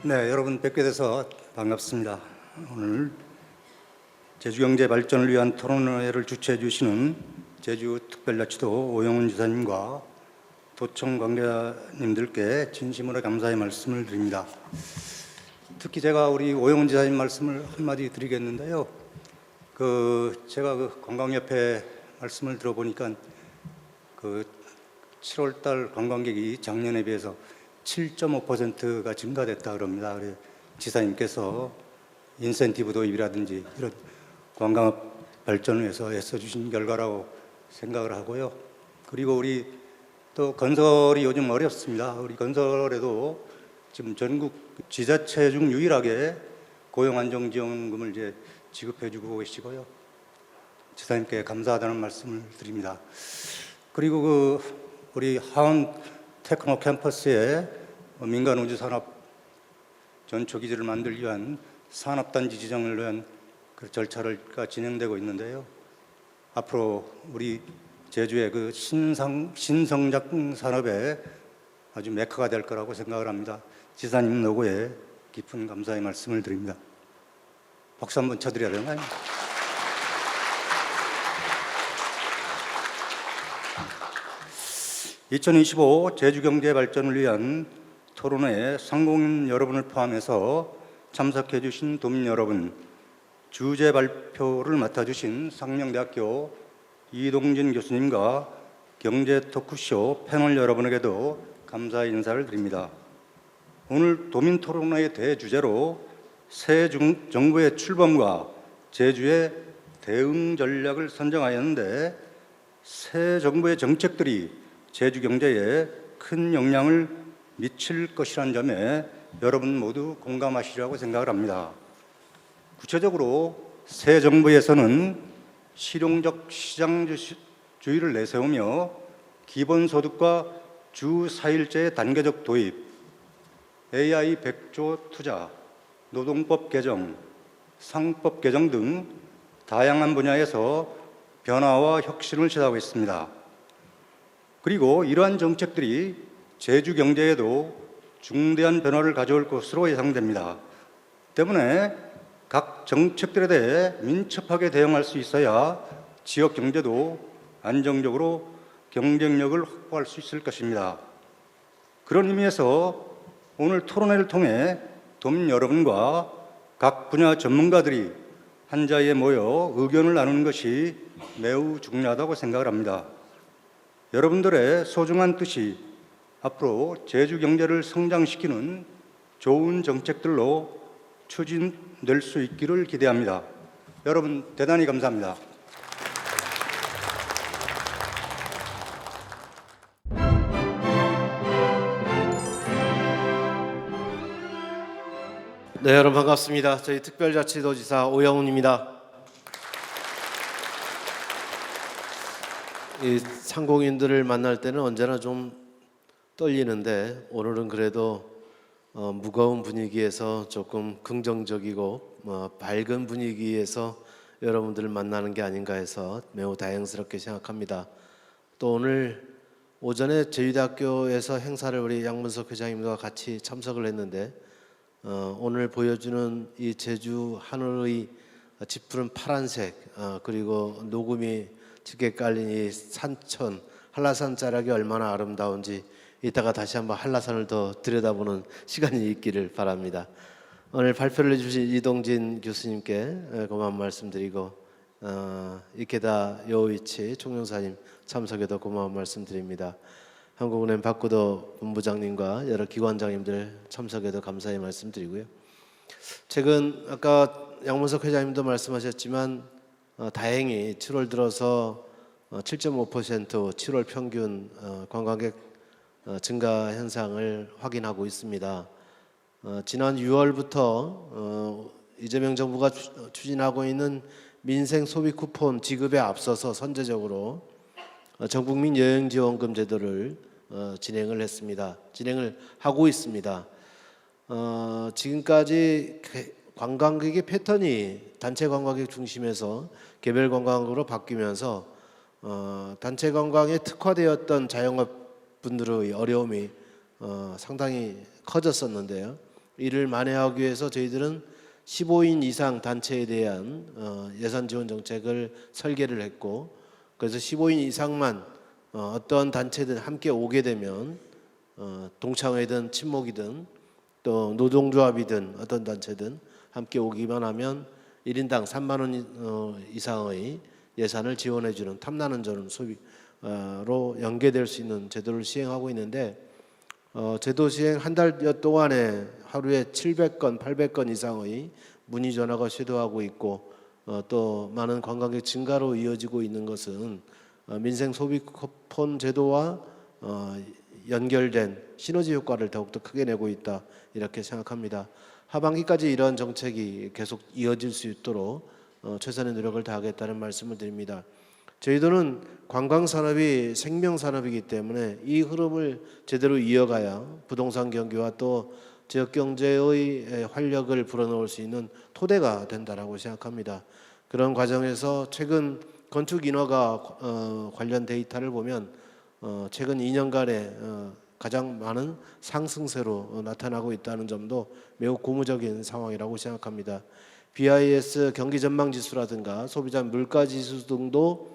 네, 여러분 뵙게 돼서 반갑습니다. 오늘 제주경제 발전을 위한 토론회를 주최해 주시는 제주특별자치도 오영훈 지사님과 도청 관계자님들께 진심으로 감사의 말씀을 드립니다. 특히 제가 우리 오영훈 지사님 말씀을 한마디 드리겠는데요. 제가 관광협회 말씀을 들어보니까 7월달 관광객이 작년에 비해서 7.5%가 증가됐다 그럽니다. 지사님께서 인센티브 도입이라든지 이런 관광업 발전을 위해서 애써주신 결과라고 생각을 하고요. 그리고 우리 또 건설이 요즘 어렵습니다. 우리 건설에도 지금 전국 지자체 중 유일하게 고용안정지원금을 이제 지급해주고 계시고요. 지사님께 감사하다는 말씀을 드립니다. 그리고 우리 하원 테크노 캠퍼스에 민간 우주 산업 전초 기지를 만들기 위한 산업단지 지정을 위한 절차가 진행되고 있는데요. 앞으로 우리 제주의 신성장 산업의 아주 메카가 될 거라고 생각을 합니다. 지사님 노고에 깊은 감사의 말씀을 드립니다. 박수 한번 쳐드려야 되나요? 2025 제주경제 발전을 위한 토론회에 상공인 여러분을 포함해서 참석해 주신 도민 여러분, 주제 발표를 맡아주신 상명대학교 이동진 교수님과 경제 토크쇼 패널 여러분에게도 감사의 인사를 드립니다. 오늘 도민 토론회의 대주제로 새 정부의 출범과 제주의 대응 전략을 선정하였는데, 새 정부의 정책들이 제주 경제에 큰 영향을 미칠 것이라는 점에 여러분 모두 공감하시리라고 생각을 합니다. 구체적으로 새 정부에서는 실용적 시장주의를 내세우며 기본소득과 주 4일제의 단계적 도입, AI 100조 투자, 노동법 개정, 상법 개정 등 다양한 분야에서 변화와 혁신을 시도하고 있습니다. 그리고 이러한 정책들이 제주 경제에도 중대한 변화를 가져올 것으로 예상됩니다. 때문에 각 정책들에 대해 민첩하게 대응할 수 있어야 지역 경제도 안정적으로 경쟁력을 확보할 수 있을 것입니다. 그런 의미에서 오늘 토론회를 통해 도민 여러분과 각 분야 전문가들이 한 자리에 모여 의견을 나누는 것이 매우 중요하다고 생각을 합니다. 여러분들의 소중한 뜻이 앞으로 제주 경제를 성장시키는 좋은 정책들로 추진될 수 있기를 기대합니다. 여러분 대단히 감사합니다. 네, 여러분 반갑습니다. 저희 특별자치도지사 오영훈입니다. 이 상공인들을 만날 때는 언제나 좀 떨리는데, 오늘은 그래도 무거운 분위기에서 조금 긍정적이고 밝은 분위기에서 여러분들을 만나는 게 아닌가 해서 매우 다행스럽게 생각합니다. 또 오늘 오전에 제주대학교에서 행사를 우리 양문석 회장님과 같이 참석을 했는데, 오늘 보여주는 이 제주 하늘의 짙은 파란색, 그리고 녹음이 짙게 깔린 이 산천, 한라산 자락이 얼마나 아름다운지 이따가 다시 한번 한라산을 더 들여다보는 시간이 있기를 바랍니다. 오늘 발표를 해주신 이동진 교수님께 고마운 말씀드리고, 이케다 요이치 총영사님 참석에도 고마운 말씀드립니다. 한국은행 박구도 본부장님과 여러 기관장님들 참석에도 감사의 말씀드리고요. 최근 아까 양문석 회장님도 말씀하셨지만 다행히 7월 들어서 7.5% 7월 평균 관광객 증가 현상을 확인하고 있습니다. 지난 6월부터 이재명 정부가 추진하고 있는 민생 소비 쿠폰 지급에 앞서서 선제적으로 전국민 여행지원금 제도를 진행을 하고 있습니다. 지금까지 관광객의 패턴이 단체 관광객 중심에서 개별 관광으로 바뀌면서 단체 관광에 특화되었던 자영업 분들의 어려움이 상당히 커졌었는데요. 이를 만회하기 위해서 저희들은 15인 이상 단체에 대한 예산 지원 정책을 설계를 했고, 그래서 15인 이상만 어떤 단체든 함께 오게 되면 동창회든 친목이든 또 노동조합이든 어떤 단체든 함께 오기만 하면 1인당 3만 원 이상의 예산을 지원해주는 탐나는 저는 소비로 연계될 수 있는 제도를 시행하고 있는데, 제도 시행 한 달 동안에 하루에 700건, 800건 이상의 문의 전화가 쇄도하고 있고, 또 많은 관광객 증가로 이어지고 있는 것은 민생 소비 쿠폰 제도와 연결된 시너지 효과를 더욱더 크게 내고 있다, 이렇게 생각합니다. 하반기까지 이러한 정책이 계속 이어질 수 있도록 최선의 노력을 다하겠다는 말씀을 드립니다. 저희들은 관광산업이 생명산업이기 때문에 이 흐름을 제대로 이어가야 부동산 경기와 또 지역경제의 활력을 불어넣을 수 있는 토대가 된다라고 생각합니다. 그런 과정에서 최근 건축 인허가 관련 데이터를 보면 최근 2년간에 가장 많은 상승세로 나타나고 있다는 점도 매우 고무적인 상황이라고 생각합니다. BIS 경기 전망 지수라든가 소비자 물가 지수 등도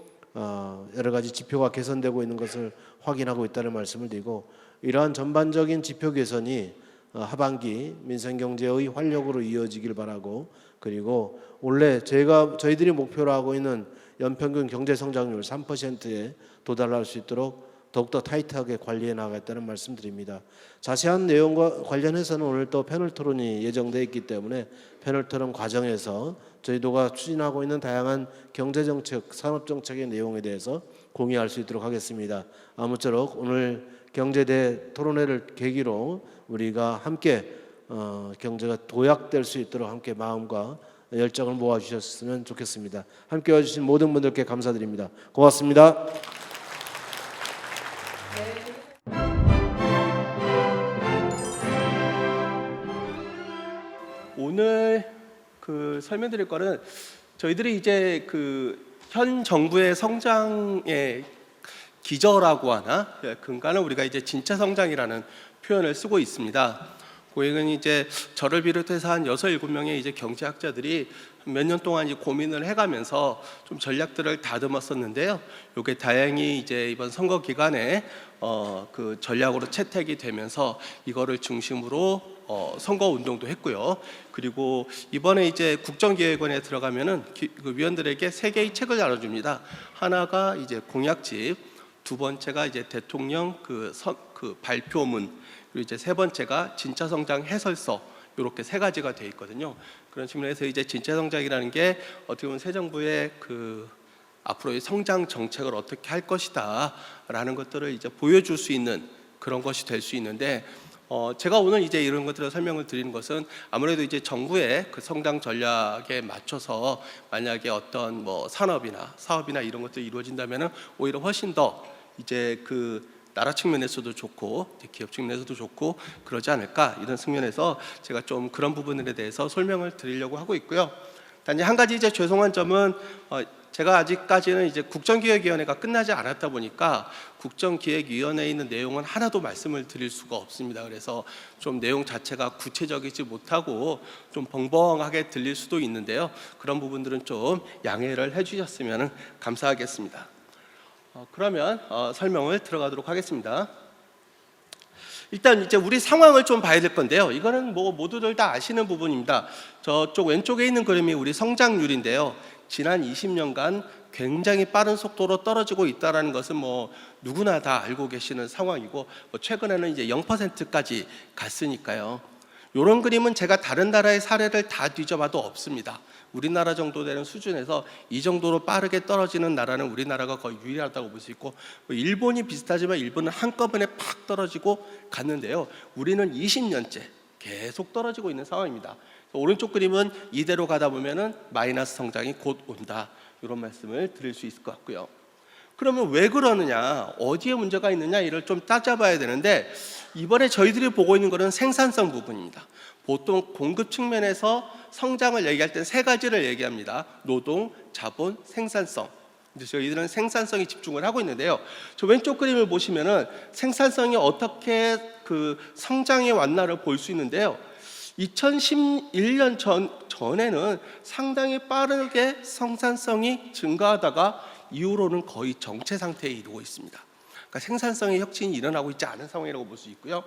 여러 가지 지표가 개선되고 있는 것을 확인하고 있다는 말씀을 드리고, 이러한 전반적인 지표 개선이 하반기 민생 경제의 활력으로 이어지길 바라고, 그리고 원래 저희들이 목표로 하고 있는 연평균 경제 성장률 3%에 도달할 수 있도록 더욱더 타이트하게 관리해 나가겠다는 말씀드립니다. 자세한 내용과 관련해서는 오늘 또 패널 토론이 예정되어 있기 때문에 패널 토론 과정에서 저희도가 추진하고 있는 다양한 경제정책, 산업정책의 내용에 대해서 공유할 수 있도록 하겠습니다. 아무쪼록 오늘 경제대 토론회를 계기로 우리가 함께 경제가 도약될 수 있도록 함께 마음과 열정을 모아주셨으면 좋겠습니다. 함께 와주신 모든 분들께 감사드립니다. 고맙습니다. 오늘 설명드릴 거는 저희들이 이제 현 정부의 성장의 기저라고 하나, 근간은 우리가 이제 진짜 성장이라는 표현을 쓰고 있습니다. 고객은 이제 저를 비롯해서 한 6, 7명의 이제 경제학자들이 몇 년 동안 이제 고민을 해가면서 좀 전략들을 다듬었었는데요. 이게 다행히 이제 이번 선거 기간에 그 전략으로 채택이 되면서 이거를 중심으로 선거 운동도 했고요. 그리고 이번에 이제 국정기획원에 들어가면은 그 위원들에게 3개의 책을 나눠줍니다. 하나가 이제 공약집, 두 번째가 이제 대통령 그 발표문, 그리고 이제 세 번째가 진짜 성장 해설서, 이렇게 3가지가 돼 있거든요. 그런 측면에서 이제 진짜 성장이라는 게 어떻게 보면 새 정부의 앞으로의 성장 정책을 어떻게 할 것이다라는 것들을 이제 보여줄 수 있는 그런 것이 될 수 있는데, 제가 오늘 이제 이런 것들을 설명을 드리는 것은 아무래도 이제 정부의 그 성장 전략에 맞춰서 만약에 어떤 뭐 산업이나 사업이나 이런 것들이 이루어진다면은 오히려 훨씬 더 이제 나라 측면에서도 좋고 기업 측면에서도 좋고 그러지 않을까, 이런 측면에서 제가 좀 그런 부분에 대해서 설명을 드리려고 하고 있고요. 단지 한 가지 이제 죄송한 점은 제가 아직까지는 이제 국정기획위원회가 끝나지 않았다 보니까 국정기획위원회에 있는 내용은 하나도 말씀을 드릴 수가 없습니다. 그래서 좀 내용 자체가 구체적이지 못하고 좀 벙벙하게 들릴 수도 있는데요. 그런 부분들은 좀 양해를 해주셨으면 감사하겠습니다. 그러면 설명을 들어가도록 하겠습니다. 일단 이제 우리 상황을 좀 봐야 될 건데요. 이거는 뭐 모두들 다 아시는 부분입니다. 저쪽 왼쪽에 있는 그림이 우리 성장률인데요. 지난 20년간 굉장히 빠른 속도로 떨어지고 있다는 것은 뭐 누구나 다 알고 계시는 상황이고, 최근에는 이제 0%까지 갔으니까요. 이런 그림은 제가 다른 나라의 사례를 다 뒤져봐도 없습니다. 우리나라 정도 되는 수준에서 이 정도로 빠르게 떨어지는 나라는 우리나라가 거의 유일하다고 볼 수 있고, 일본이 비슷하지만 일본은 한꺼번에 팍 떨어지고 갔는데요. 우리는 20년째 계속 떨어지고 있는 상황입니다. 오른쪽 그림은 이대로 가다 보면은 마이너스 성장이 곧 온다, 이런 말씀을 드릴 수 있을 것 같고요. 그러면 왜 그러느냐, 어디에 문제가 있느냐, 이를 좀 따져봐야 되는데, 이번에 저희들이 보고 있는 것은 생산성 부분입니다. 보통 공급 측면에서 성장을 얘기할 때 3가지를 얘기합니다. 노동, 자본, 생산성. 저희들은 생산성에 집중을 하고 있는데요. 저 왼쪽 그림을 보시면은 생산성이 어떻게 성장해 왔나를 볼 수 있는데요. 2011년 전에는 상당히 빠르게 생산성이 증가하다가 이후로는 거의 정체 상태에 이르고 있습니다. 그러니까 생산성의 혁신이 일어나고 있지 않은 상황이라고 볼 수 있고요.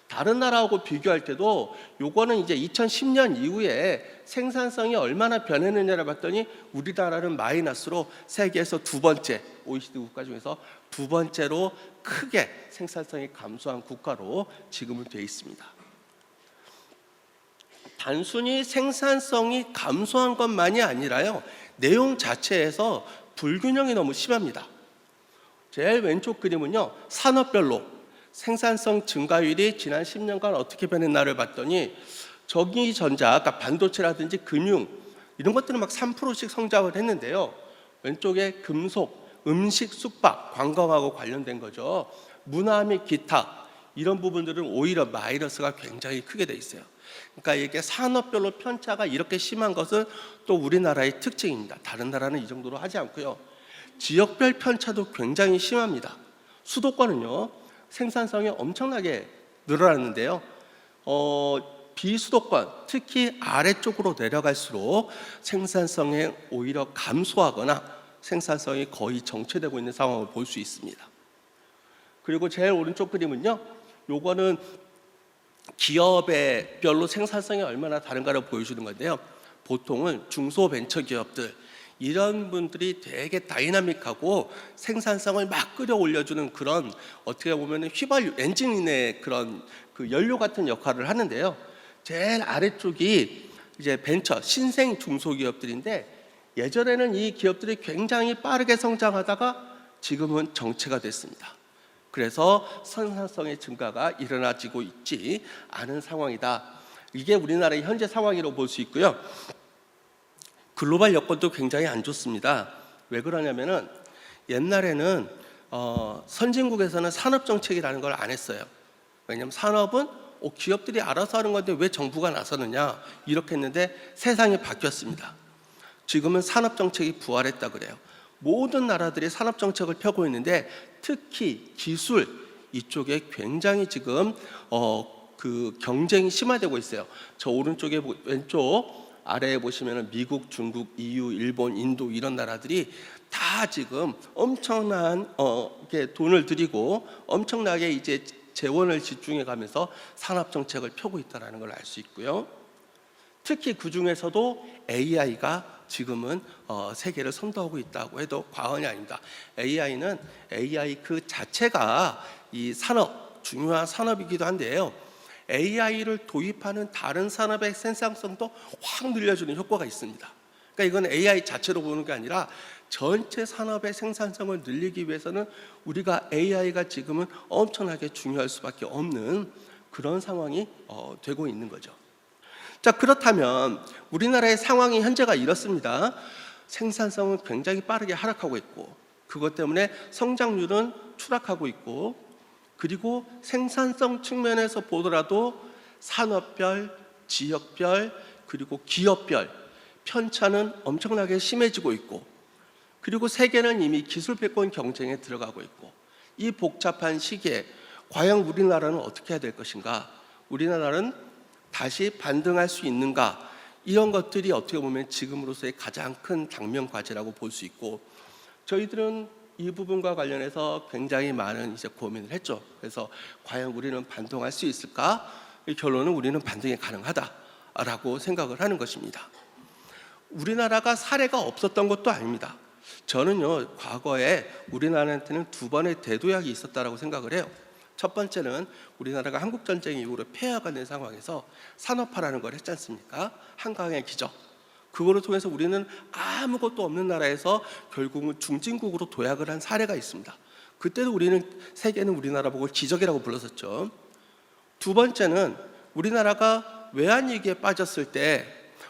다른 나라하고 비교할 때도 요거는 이제 2010년 이후에 생산성이 얼마나 변했느냐를 봤더니 우리나라는 마이너스로 세계에서 두 번째, OECD 국가 중에서 두 번째로 크게 생산성이 감소한 국가로 지금은 되어 있습니다. 단순히 생산성이 감소한 것만이 아니라요, 내용 자체에서 불균형이 너무 심합니다. 제일 왼쪽 그림은요, 산업별로 생산성 증가율이 지난 10년간 어떻게 변했나를 봤더니 전기전자, 아까 반도체라든지 금융 이런 것들은 막 3%씩 성장을 했는데요. 왼쪽에 금속, 음식, 숙박, 관광하고 관련된 거죠. 문화 및 기타 이런 부분들은 오히려 마이너스가 굉장히 크게 돼 있어요. 그러니까 이게 산업별로 편차가 이렇게 심한 것은 또 우리나라의 특징입니다. 다른 나라는 이 정도로 하지 않고요. 지역별 편차도 굉장히 심합니다. 수도권은요, 생산성이 엄청나게 늘어났는데요. 비수도권, 특히 아래쪽으로 내려갈수록 생산성이 오히려 감소하거나 생산성이 거의 정체되고 있는 상황을 볼 수 있습니다. 그리고 제일 오른쪽 그림은요, 요거는 기업의 별로 생산성이 얼마나 다른가를 보여주는 건데요. 보통은 중소벤처기업들 이런 분들이 되게 다이나믹하고 생산성을 막 끌어올려주는 그런 어떻게 보면 휘발유 엔진의 그런 그 연료 같은 역할을 하는데요. 제일 아래쪽이 이제 벤처 신생 중소기업들인데 예전에는 이 기업들이 굉장히 빠르게 성장하다가 지금은 정체가 됐습니다. 그래서 생산성의 증가가 일어나지고 있지 않은 상황이다. 이게 우리나라의 현재 상황이라고 볼 수 있고요. 글로벌 여건도 굉장히 안 좋습니다. 왜 그러냐면은 옛날에는 선진국에서는 산업 정책이라는 걸 안 했어요. 왜냐하면 산업은 기업들이 알아서 하는 건데 왜 정부가 나서느냐 이렇게 했는데 세상이 바뀌었습니다. 지금은 산업 정책이 부활했다 그래요. 모든 나라들이 산업 정책을 펴고 있는데 특히 기술 이쪽에 굉장히 지금 그 경쟁이 심화되고 있어요. 저 오른쪽에 왼쪽 아래에 보시면은 미국, 중국, EU, 일본, 인도 이런 나라들이 다 지금 엄청난 이렇게 돈을 들이고 엄청나게 이제 재원을 집중해 가면서 산업 정책을 펴고 있다라는 걸 알 수 있고요. 특히 그 중에서도 AI가 지금은 세계를 선도하고 있다고 해도 과언이 아닙니다. AI 그 자체가 이 산업 중요한 산업이기도 한데요. AI를 도입하는 다른 산업의 생산성도 확 늘려주는 효과가 있습니다. 그러니까 이건 AI 자체로 보는 게 아니라 전체 산업의 생산성을 늘리기 위해서는 우리가 AI가 지금은 엄청나게 중요할 수밖에 없는 그런 상황이 되고 있는 거죠. 자, 그렇다면 우리나라의 상황이 현재가 이렇습니다. 생산성은 굉장히 빠르게 하락하고 있고 그것 때문에 성장률은 추락하고 있고 그리고 생산성 측면에서 보더라도 산업별, 지역별, 그리고 기업별 편차는 엄청나게 심해지고 있고 그리고 세계는 이미 기술 패권 경쟁에 들어가고 있고 이 복잡한 시기에 과연 우리나라는 어떻게 해야 될 것인가? 우리나라는 다시 반등할 수 있는가? 이런 것들이 어떻게 보면 지금으로서의 가장 큰 당면 과제라고 볼 수 있고 저희들은 이 부분과 관련해서 굉장히 많은 이제 고민을 했죠. 그래서 과연 우리는 반등할 수 있을까? 이 결론은 우리는 반등이 가능하다라고 생각을 하는 것입니다. 우리나라가 사례가 없었던 것도 아닙니다. 저는요, 과거에 우리나라한테는 두 번의 대도약이 있었다라고 생각을 해요. 첫 번째는 우리나라가 한국전쟁 이후로 폐하가 된 상황에서 산업화라는 걸 했지 않습니까? 한강의 기적. 그거를 통해서 우리는 아무것도 없는 나라에서 결국은 중진국으로 도약을 한 사례가 있습니다. 그때도 세계는 우리나라 보고 기적이라고 불렀었죠. 두 번째는 우리나라가 외환위기에 빠졌을 때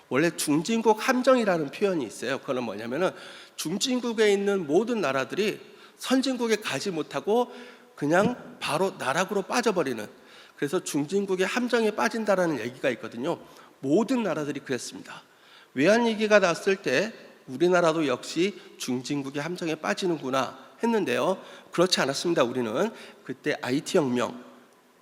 원래 중진국 함정이라는 표현이 있어요. 그건 뭐냐면은 중진국에 있는 모든 나라들이 선진국에 가지 못하고 그냥 바로 나락으로 빠져버리는, 그래서 중진국의 함정에 빠진다라는 얘기가 있거든요. 모든 나라들이 그랬습니다. 외환위기가 났을 때 우리나라도 역시 중진국의 함정에 빠지는구나 했는데요. 그렇지 않았습니다. 우리는 그때 IT혁명,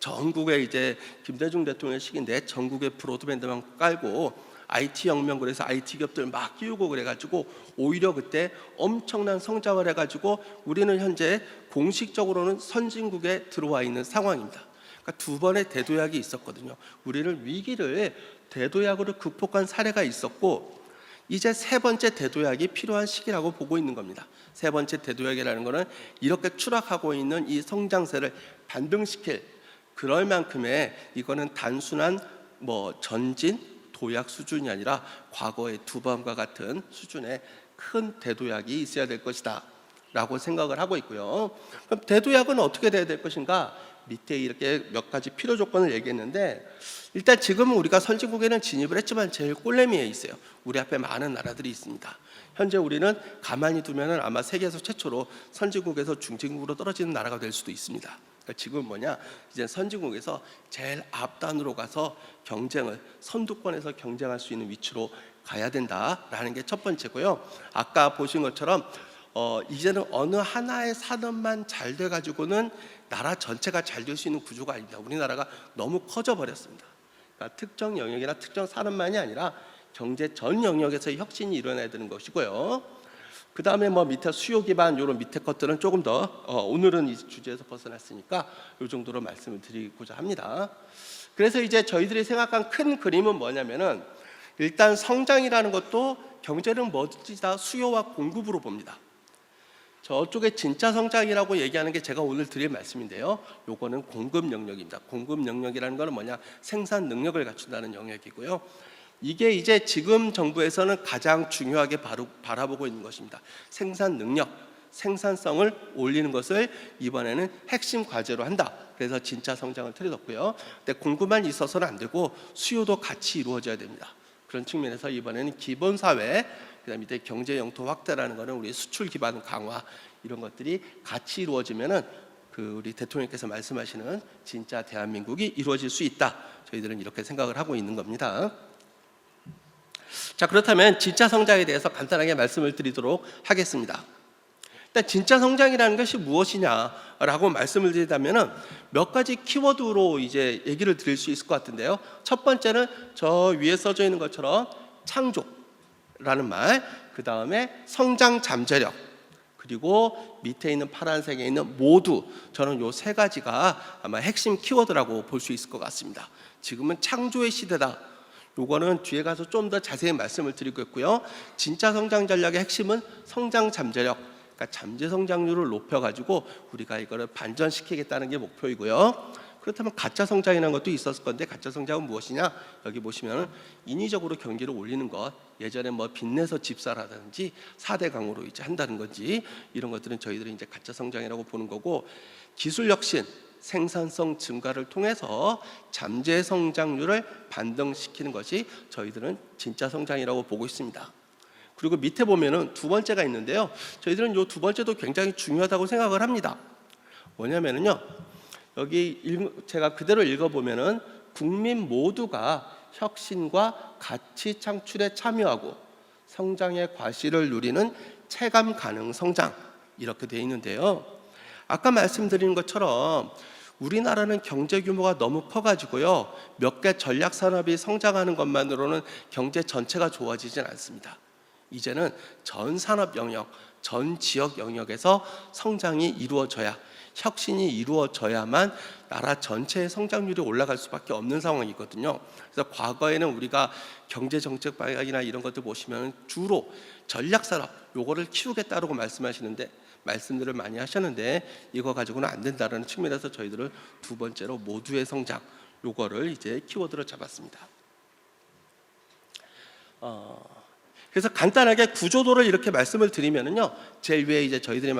전국에 이제 김대중 대통령 시기인데 전국에 브로드밴드만 깔고 IT 혁명, 그래서 IT 기업들 막 키우고 그래가지고 오히려 그때 엄청난 성장을 해가지고 우리는 현재 공식적으로는 선진국에 들어와 있는 상황입니다. 그러니까 두 번의 대도약이 있었거든요. 우리는 위기를 대도약으로 극복한 사례가 있었고, 이제 세 번째 대도약이 필요한 시기라고 보고 있는 겁니다. 세 번째 대도약이라는 것은 이렇게 추락하고 있는 이 성장세를 반등시킬, 그럴 만큼의 이거는 단순한 전진 도약 수준이 아니라 과거의 두 번과 같은 수준의 큰 대도약이 있어야 될 것이다 라고 생각을 하고 있고요. 그럼 대도약은 어떻게 돼야 될 것인가? 밑에 이렇게 몇 가지 필요 조건을 얘기했는데, 일단 지금은 우리가 선진국에는 진입을 했지만 제일 꼴레미에 있어요. 우리 앞에 많은 나라들이 있습니다. 현재 우리는 가만히 두면은 아마 세계에서 최초로 선진국에서 중진국으로 떨어지는 나라가 될 수도 있습니다. 그러니까 지금 이제 선진국에서 제일 앞단으로 가서 경쟁을, 선두권에서 경쟁할 수 있는 위치로 가야 된다라는 게 첫 번째고요. 아까 보신 것처럼 이제는 어느 하나의 산업만 잘 돼가지고는 나라 전체가 잘 될 수 있는 구조가 아닙니다. 우리나라가 너무 커져 버렸습니다. 그러니까 특정 영역이나 특정 산업만이 아니라 경제 전 영역에서 혁신이 일어나야 되는 것이고요. 그 다음에 밑에 수요 기반 이런 밑에 것들은 조금 더 오늘은 이 주제에서 벗어났으니까 이 정도로 말씀을 드리고자 합니다. 그래서 이제 저희들이 생각한 큰 그림은 뭐냐면은, 일단 성장이라는 것도 경제는 뭐든지 다 수요와 공급으로 봅니다. 저쪽에 진짜 성장이라고 얘기하는 게 제가 오늘 드릴 말씀인데요. 요거는 공급 영역입니다. 공급 영역이라는 것은 생산 능력을 갖춘다는 영역이고요. 이게 이제 지금 정부에서는 가장 중요하게 바라보고 있는 것입니다. 생산 능력, 생산성을 올리는 것을 이번에는 핵심 과제로 한다. 그래서 진짜 성장을 틀어뒀고요. 근데 공급만 있어서는 안 되고 수요도 같이 이루어져야 됩니다. 그런 측면에서 이번에는 기본 사회, 그다음에 이제 경제 영토 확대라는 것은 우리 수출 기반 강화, 이런 것들이 같이 이루어지면은 우리 대통령께서 말씀하시는 진짜 대한민국이 이루어질 수 있다. 저희들은 이렇게 생각을 하고 있는 겁니다. 자, 그렇다면 진짜 성장에 대해서 간단하게 말씀을 드리도록 하겠습니다. 일단 진짜 성장이라는 것이 무엇이냐라고 말씀을 드리자면은 몇 가지 키워드로 이제 얘기를 드릴 수 있을 것 같은데요. 첫 번째는 저 위에 써져 있는 것처럼 창조라는 말, 그 다음에 성장 잠재력, 그리고 밑에 있는 파란색에 있는 모두, 저는 요 세 가지가 아마 핵심 키워드라고 볼 수 있을 것 같습니다. 지금은 창조의 시대다. 요거는 뒤에 가서 좀 더 자세히 말씀을 드리겠고요. 진짜 성장 전략의 핵심은 성장 잠재력, 그러니까 잠재 성장률을 높여가지고 우리가 이거를 반전시키겠다는 게 목표이고요. 그렇다면 가짜 성장이라는 것도 있었을 건데, 가짜 성장은 무엇이냐? 여기 보시면 인위적으로 경기를 올리는 것, 예전에 빚내서 집 사라든지 4대 강으로 이제 한다는 건지, 이런 것들은 저희들이 이제 가짜 성장이라고 보는 거고, 기술 혁신, 생산성 증가를 통해서 잠재 성장률을 반등시키는 것이 저희들은 진짜 성장이라고 보고 있습니다. 그리고 밑에 보면은 두 번째가 있는데요. 저희들은 이 두 번째도 굉장히 중요하다고 생각을 합니다. 뭐냐면은요, 여기 제가 그대로 읽어보면은 국민 모두가 혁신과 가치 창출에 참여하고 성장의 과실을 누리는 체감 가능 성장, 이렇게 되어 있는데요. 아까 말씀드린 것처럼 우리나라는 경제 규모가 너무 커가지고요, 몇 개 전략 산업이 성장하는 것만으로는 경제 전체가 좋아지진 않습니다. 이제는 전 산업 영역, 전 지역 영역에서 성장이 이루어져야, 혁신이 이루어져야만 나라 전체의 성장률이 올라갈 수밖에 없는 상황이거든요. 그래서 과거에는 우리가 경제 정책 방향이나 이런 것들 보시면 주로 전략 산업 요거를 키우겠다라고 말씀들을 많이 하셨는데, 이거 가지고는 안 된다라는 측면에서 저희들은 두 번째로 모두의 성장, 요거를 이제 키워드로 잡았습니다. 그래서 간단하게 구조도를 이렇게 말씀을 드리면은요, 제일 위에 이제 저희들이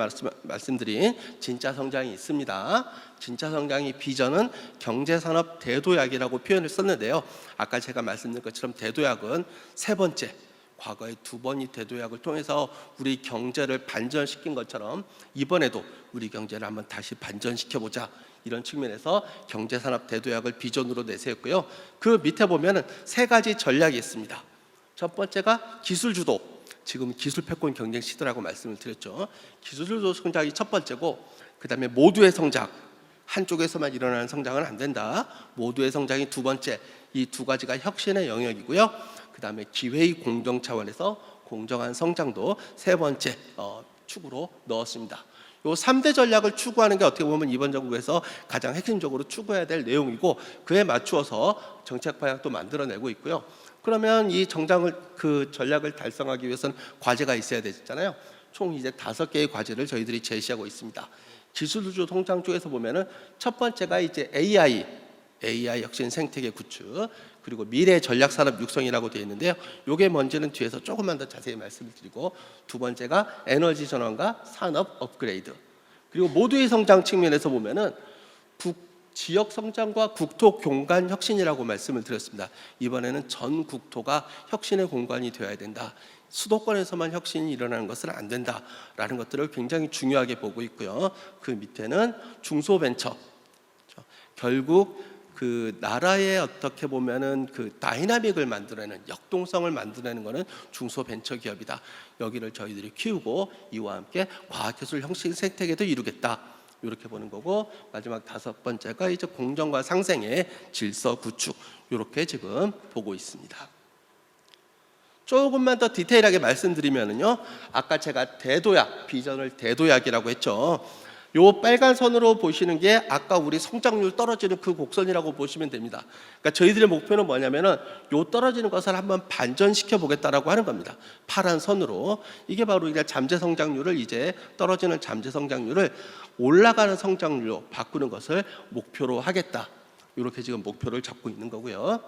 말씀드린 진짜 성장이 있습니다. 진짜 성장의 비전은 경제산업 대도약이라고 표현을 썼는데요. 아까 제가 말씀드린 것처럼 대도약은 세 번째, 과거에 두 번이 대도약을 통해서 우리 경제를 반전시킨 것처럼 이번에도 우리 경제를 한번 다시 반전시켜보자, 이런 측면에서 경제산업 대도약을 비전으로 내세웠고요. 그 밑에 보면은 세 가지 전략이 있습니다. 첫 번째가 기술 주도, 지금 기술 패권 경쟁 시대라고 말씀을 드렸죠. 기술 주도 성장이 첫 번째고, 그 다음에 모두의 성장, 한쪽에서만 일어나는 성장은 안 된다. 모두의 성장이 두 번째, 이 두 가지가 혁신의 영역이고요. 그 다음에 기회의 공정 차원에서 공정한 성장도 세 번째 축으로 넣었습니다. 요 3대 전략을 추구하는 게 어떻게 보면 이번 정부에서 가장 핵심적으로 추구해야 될 내용이고, 그에 맞추어서 정책 방향도 만들어내고 있고요. 그러면 이 그 전략을 달성하기 위해서는 과제가 있어야 되잖아요. 총 이제 5개의 과제를 저희들이 제시하고 있습니다. 기술주도 성장 쪽에서 보면은 첫 번째가 이제 AI 혁신 생태계 구축, 그리고 미래 전략 산업 육성이라고 되어 있는데요. 요게 뭔지는 뒤에서 조금만 더 자세히 말씀을 드리고, 두 번째가 에너지 전환과 산업 업그레이드, 그리고 모두의 성장 측면에서 보면은 지역 성장과 국토 공간 혁신이라고 말씀을 드렸습니다. 이번에는 전 국토가 혁신의 공간이 되어야 된다. 수도권에서만 혁신이 일어나는 것은 안 된다라는 것들을 굉장히 중요하게 보고 있고요. 그 밑에는 중소벤처. 결국 그 나라의 어떻게 보면은 그 다이나믹을 만들어내는, 역동성을 만들어내는 것은 중소벤처기업이다. 여기를 저희들이 키우고 이와 함께 과학기술 혁신 생태계도 이루겠다. 이렇게 보는 거고, 마지막 5번째가 이제 공정과 상생의 질서 구축, 이렇게 지금 보고 있습니다. 조금만 더 디테일하게 말씀드리면요, 아까 제가 대도약, 비전을 대도약이라고 했죠. 요 빨간 선으로 보시는 게 아까 우리 성장률 떨어지는 그 곡선이라고 보시면 됩니다. 그러니까 저희들의 목표는 뭐냐면은 요 떨어지는 것을 한번 반전시켜 보겠다라고 하는 겁니다. 파란 선으로. 이게 바로 이제 잠재 성장률을, 이제 떨어지는 잠재 성장률을 올라가는 성장률로 바꾸는 것을 목표로 하겠다. 이렇게 지금 목표를 잡고 있는 거고요.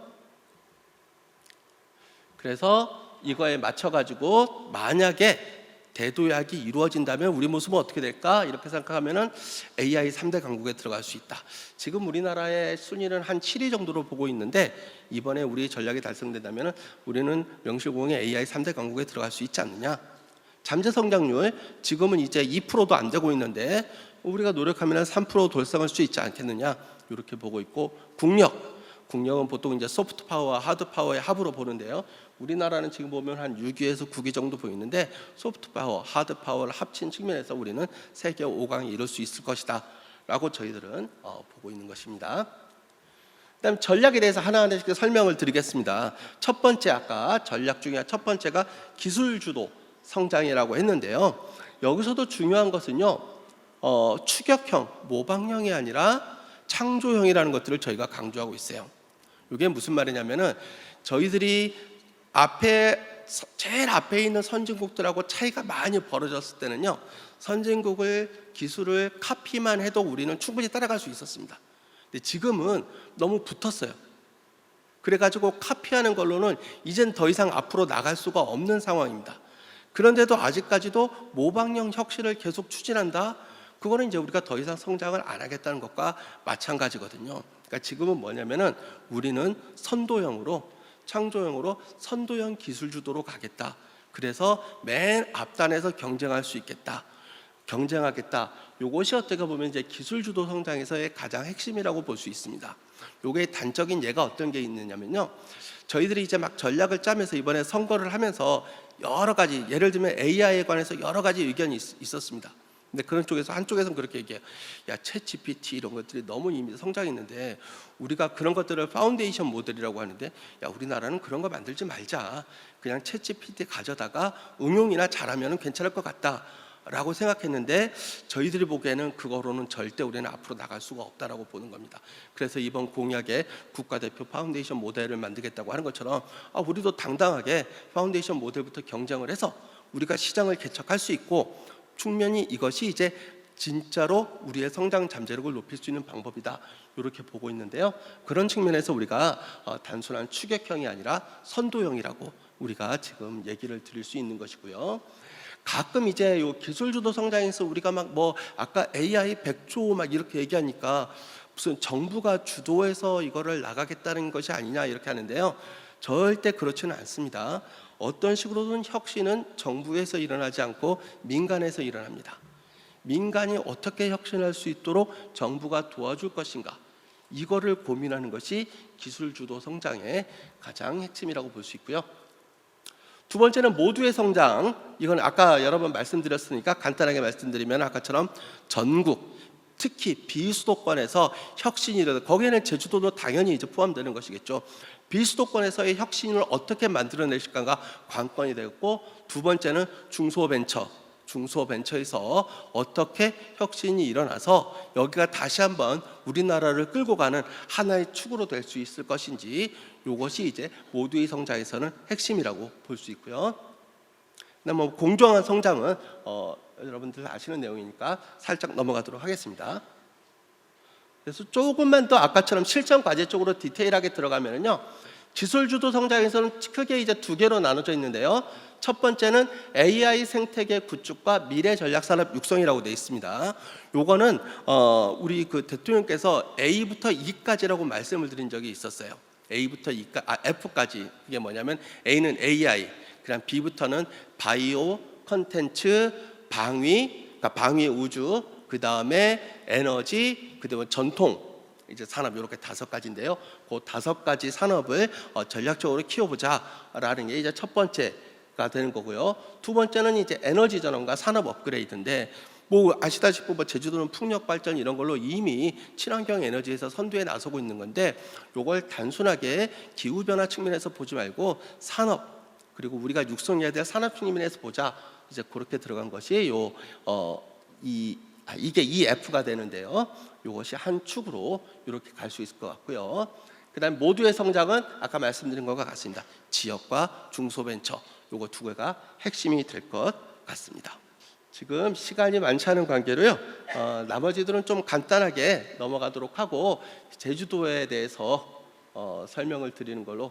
그래서 이거에 맞춰 가지고 만약에 대도약이 이루어진다면 우리 모습은 어떻게 될까? 이렇게 생각하면은 AI 3대 강국에 들어갈 수 있다. 지금 우리나라의 순위는 한 7위 정도로 보고 있는데, 이번에 우리 전략이 달성된다면은 우리는 명실공히 AI 3대 강국에 들어갈 수 있지 않느냐? 잠재 성장률 지금은 이제 2%도 안 되고 있는데 우리가 노력하면 3% 돌성할 수 있지 않겠느냐? 이렇게 보고 있고, 국력은 보통 이제 소프트 파워와 하드 파워의 합으로 보는데요. 우리나라는 지금 보면 한 6위에서 9위 정도 보이는데, 소프트 파워, 하드 파워를 합친 측면에서 우리는 세계 5강에 이룰 수 있을 것이다 라고 저희들은 보고 있는 것입니다. 그다음 전략에 대해서 하나하나씩 설명을 드리겠습니다. 첫 번째, 아까 전략 중에 첫 번째가 기술 주도 성장이라고 했는데요. 여기서도 중요한 것은요, 추격형, 모방형이 아니라 창조형이라는 것들을 저희가 강조하고 있어요. 이게 무슨 말이냐면은, 저희들이 제일 앞에 있는 선진국들하고 차이가 많이 벌어졌을 때는요, 선진국을 기술을 카피만 해도 우리는 충분히 따라갈 수 있었습니다. 근데 지금은 너무 붙었어요. 그래가지고 카피하는 걸로는 이젠 더 이상 앞으로 나갈 수가 없는 상황입니다. 그런데도 아직까지도 모방형 혁신을 계속 추진한다? 그거는 이제 우리가 더 이상 성장을 안 하겠다는 것과 마찬가지거든요. 그러니까 지금은 뭐냐면은 우리는 선도형으로, 창조형으로 선도형 기술 주도로 가겠다. 그래서 맨 앞단에서 경쟁할 수 있겠다. 경쟁하겠다. 요것이 어떻게 보면 이제 기술 주도 성장에서의 가장 핵심이라고 볼 수 있습니다. 요게 단적인 예가 어떤 게 있느냐면요, 저희들이 이제 막 전략을 짜면서 이번에 선거를 하면서 여러 가지, 예를 들면 AI에 관해서 여러 가지 의견이 있었습니다. 근데 그런 쪽에서, 한쪽에서는 그렇게 얘기해요. 야, 챗GPT 이런 것들이 너무 이미 성장했는데 우리가 그런 것들을 파운데이션 모델이라고 하는데, 야, 우리나라는 그런 거 만들지 말자. 그냥 챗GPT 가져다가 응용이나 잘하면 괜찮을 것 같다 라고 생각했는데, 저희들이 보기에는 그거로는 절대 우리는 앞으로 나갈 수가 없다라고 보는 겁니다. 그래서 이번 공약에 국가대표 파운데이션 모델을 만들겠다고 하는 것처럼, 우리도 당당하게 파운데이션 모델부터 경쟁을 해서 우리가 시장을 개척할 수 있고, 충분히 이것이 이제 진짜로 우리의 성장 잠재력을 높일 수 있는 방법이다, 이렇게 보고 있는데요. 그런 측면에서 우리가 단순한 추격형이 아니라 선도형이라고 우리가 지금 얘기를 드릴 수 있는 것이고요. 가끔 이제 요 기술 주도 성장에서 우리가 막 아까 AI 100조 막 이렇게 얘기하니까 무슨 정부가 주도해서 이거를 나가겠다는 것이 아니냐 이렇게 하는데요. 절대 그렇지는 않습니다. 어떤 식으로든 혁신은 정부에서 일어나지 않고 민간에서 일어납니다. 민간이 어떻게 혁신할 수 있도록 정부가 도와줄 것인가, 이거를 고민하는 것이 기술 주도 성장의 가장 핵심이라고 볼 수 있고요. 두 번째는 모두의 성장. 이건 아까 여러 번 말씀드렸으니까 간단하게 말씀드리면, 아까처럼 전국, 특히 비수도권에서 혁신이 일어나 거기에는 제주도도 당연히 이제 포함되는 것이겠죠. 비수도권에서의 혁신을 어떻게 만들어내실까가 관건이 되었고, 두 번째는 중소벤처에서 어떻게 혁신이 일어나서 여기가 다시 한번 우리나라를 끌고 가는 하나의 축으로 될 수 있을 것인지, 이것이 이제 모두의 성장에서는 핵심이라고 볼 수 있고요. 그다음 뭐 공정한 성장은 여러분들 아시는 내용이니까 살짝 넘어가도록 하겠습니다. 그래서 조금만 더 아까처럼 실천 과제 쪽으로 디테일하게 들어가면요, 기술주도 성장에서는 크게 이제 두 개로 나눠져 있는데요. 첫 번째는 AI 생태계 구축과 미래 전략 산업 육성이라고 되어 있습니다. 요거는 우리 그 대통령께서 A부터 E까지라고 말씀을 드린 적이 있었어요. A부터 F까지. 그게 뭐냐면 A는 AI, 그다음 B부터는 바이오, 컨텐츠, 방위, 그러니까 방위 우주, 그 다음에 에너지, 그 다음에 전통, 이제 산업, 이렇게 5가지인데요. 그 5가지 산업을 전략적으로 키워보자라는 게 이제 첫 번째가 되는 거고요. 두 번째는 이제 에너지 전환과 산업 업그레이드인데, 뭐 아시다시피 뭐 제주도는 풍력 발전 이런 걸로 이미 친환경 에너지에서 선두에 나서고 있는 건데, 이걸 단순하게 기후 변화 측면에서 보지 말고 산업, 그리고 우리가 육성해야 될 산업 측면에서 보자. 이제 그렇게 들어간 것이 이게 EF가 되는데요. 이것이 한 축으로 이렇게 갈 수 있을 것 같고요. 그다음 모두의 성장은 아까 말씀드린 것과 같습니다. 지역과 중소벤처, 요거 두 개가 핵심이 될 것 같습니다. 지금 시간이 많지 않은 관계로요, 나머지들은 좀 간단하게 넘어가도록 하고, 제주도에 대해서 설명을 드리는 걸로.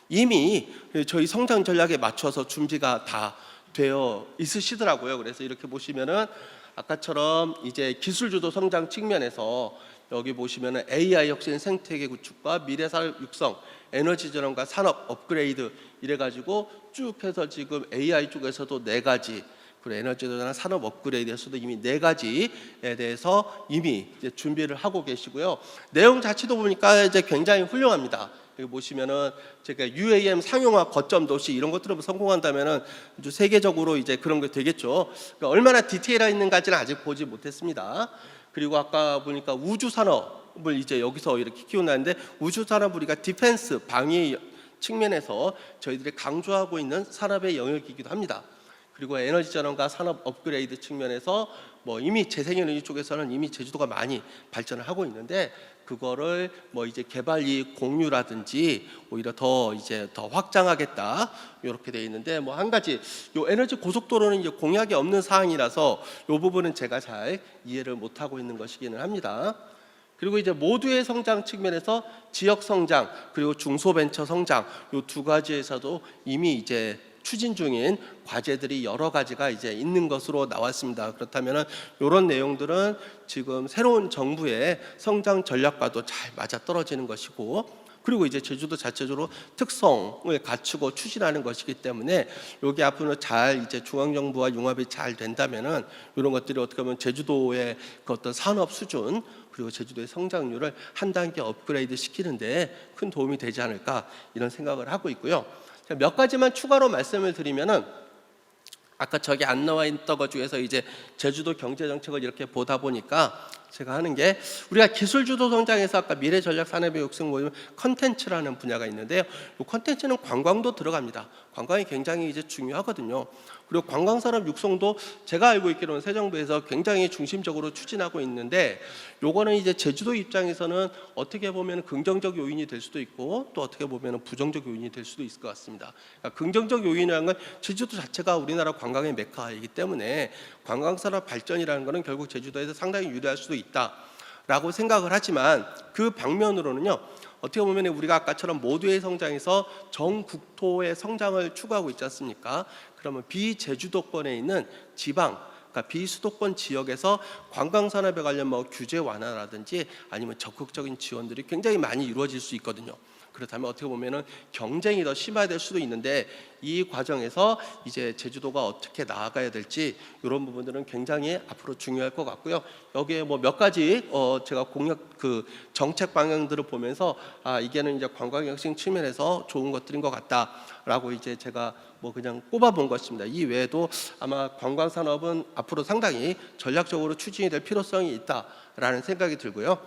이미 저희 성장 전략에 맞춰서 준비가 다 되어 있으시더라고요. 그래서 이렇게 보시면은 아까처럼 이제 기술주도 성장 측면에서 여기 보시면은 AI 혁신 생태계 구축과 미래 산업 육성, 에너지 전환과 산업 업그레이드 이래가지고 쭉 해서 지금 AI 쪽에서도 4가지, 그리고 에너지 전환 산업 업그레이드에서도 이미 4가지에 대해서 이미 이제 준비를 하고 계시고요. 내용 자체도 보니까 이제 굉장히 훌륭합니다. 여기 보시면은 제가 UAM 상용화 거점 도시 이런 것들을 성공한다면은 아주 세계적으로 이제 그런 게 되겠죠. 그러니까 얼마나 디테일한 있는가지는 아직 보지 못했습니다. 그리고 아까 보니까 우주 산업을 이제 여기서 이렇게 키워놨는데, 우주 산업 우리가 디펜스 방위 측면에서 저희들이 강조하고 있는 산업의 영역이기도 합니다. 그리고 에너지 전환과 산업 업그레이드 측면에서 뭐 이미 재생에너지 쪽에서는 이미 제주도가 많이 발전을 하고 있는데, 그거를 뭐 이제 개발 이익 공유라든지 오히려 더 확장하겠다 이렇게 돼 있는데, 뭐 한 가지 요 에너지 고속도로는 이제 공약이 없는 사항이라서 요 부분은 제가 잘 이해를 못 하고 있는 것이기는 합니다. 그리고 이제 모두의 성장 측면에서 지역 성장 그리고 중소벤처 성장 요 2가지에서도 이미 이제 추진 중인 과제들이 여러 가지가 이제 있는 것으로 나왔습니다. 그렇다면은 이런 내용들은 지금 새로운 정부의 성장 전략과도 잘 맞아 떨어지는 것이고, 그리고 이제 제주도 자체적으로 특성을 갖추고 추진하는 것이기 때문에 여기 앞으로 잘 이제 중앙 정부와 융합이 잘 된다면은 이런 것들이 어떻게 보면 제주도의 그 어떤 산업 수준 그리고 제주도의 성장률을 한 단계 업그레이드 시키는데 큰 도움이 되지 않을까 이런 생각을 하고 있고요. 몇 가지만 추가로 말씀을 드리면은, 아까 저기 안 나와 있던 것 중에서 이제 제주도 경제 정책을 이렇게 보다 보니까 제가 하는 게, 우리가 기술주도 성장에서 아까 미래 전략 산업의 육성 모임 컨텐츠라는 분야가 있는데요. 이 컨텐츠는 관광도 들어갑니다. 관광이 굉장히 이제 중요하거든요. 그리고 관광산업 육성도 제가 알고 있기로는 새 정부에서 굉장히 중심적으로 추진하고 있는데, 요거는 이제 제주도 입장에서는 어떻게 보면 긍정적 요인이 될 수도 있고 또 어떻게 보면 부정적 요인이 될 수도 있을 것 같습니다. 그러니까 긍정적 요인이라는 건 제주도 자체가 우리나라 관광의 메카이기 때문에 관광산업 발전이라는 것은 결국 제주도에서 상당히 유리할 수도 있다라고 생각을 하지만, 그 방면으로는요, 어떻게 보면 우리가 아까처럼 모두의 성장에서 전국토의 성장을 추구하고 있지 않습니까? 그러면 비제주도권에 있는 지방, 그러니까 비수도권 지역에서 관광산업에 관련 뭐 규제 완화라든지 아니면 적극적인 지원들이 굉장히 많이 이루어질 수 있거든요. 그렇다면 어떻게 보면은 경쟁이 더 심화될 수도 있는데 이 과정에서 이제 제주도가 어떻게 나아가야 될지 이런 부분들은 굉장히 앞으로 중요할 것 같고요. 여기에 뭐 몇 가지 제가 공약 그 정책 방향들을 보면서 이게는 이제 관광 혁신 측면에서 좋은 것들인 것 같다라고 이제 제가 뭐 그냥 꼽아본 것입니다. 이 외에도 아마 관광 산업은 앞으로 상당히 전략적으로 추진이 될 필요성이 있다라는 생각이 들고요.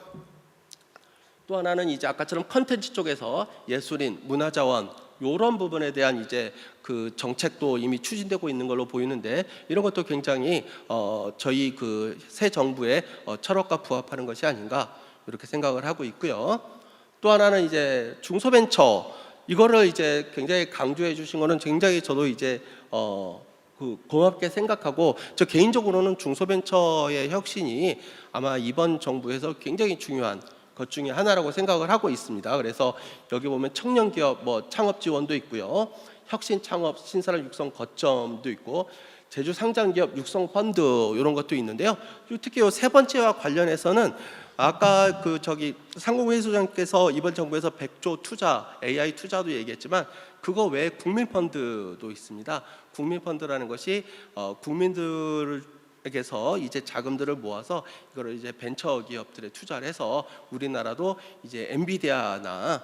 또 하나는 이제 아까처럼 컨텐츠 쪽에서 예술인, 문화자원 이런 부분에 대한 이제 그 정책도 이미 추진되고 있는 걸로 보이는데 이런 것도 굉장히 저희 그 새 정부의 철학과 부합하는 것이 아닌가 이렇게 생각을 하고 있고요. 또 하나는 이제 중소벤처 이거를 이제 굉장히 강조해 주신 거는 굉장히 저도 이제 그 고맙게 생각하고 저 개인적으로는 중소벤처의 혁신이 아마 이번 정부에서 굉장히 중요한 것 중에 하나라고 생각을 하고 있습니다. 그래서 여기 보면 청년 기업 뭐 창업 지원도 있고요. 혁신 창업 신사람 육성 거점도 있고 제주 상장 기업 육성 펀드 이런 것도 있는데요. 특히 이 세 번째와 관련해서는 아까 그 저기 상공회 소장께서 이번 정부에서 100조 투자 AI 투자도 얘기했지만 그거 외에 국민 펀드도 있습니다. 국민 펀드라는 것이 국민들에게서 이제 자금들을 모아서 이거를 이제 벤처 기업들에 투자를 해서 우리나라도 이제 엔비디아나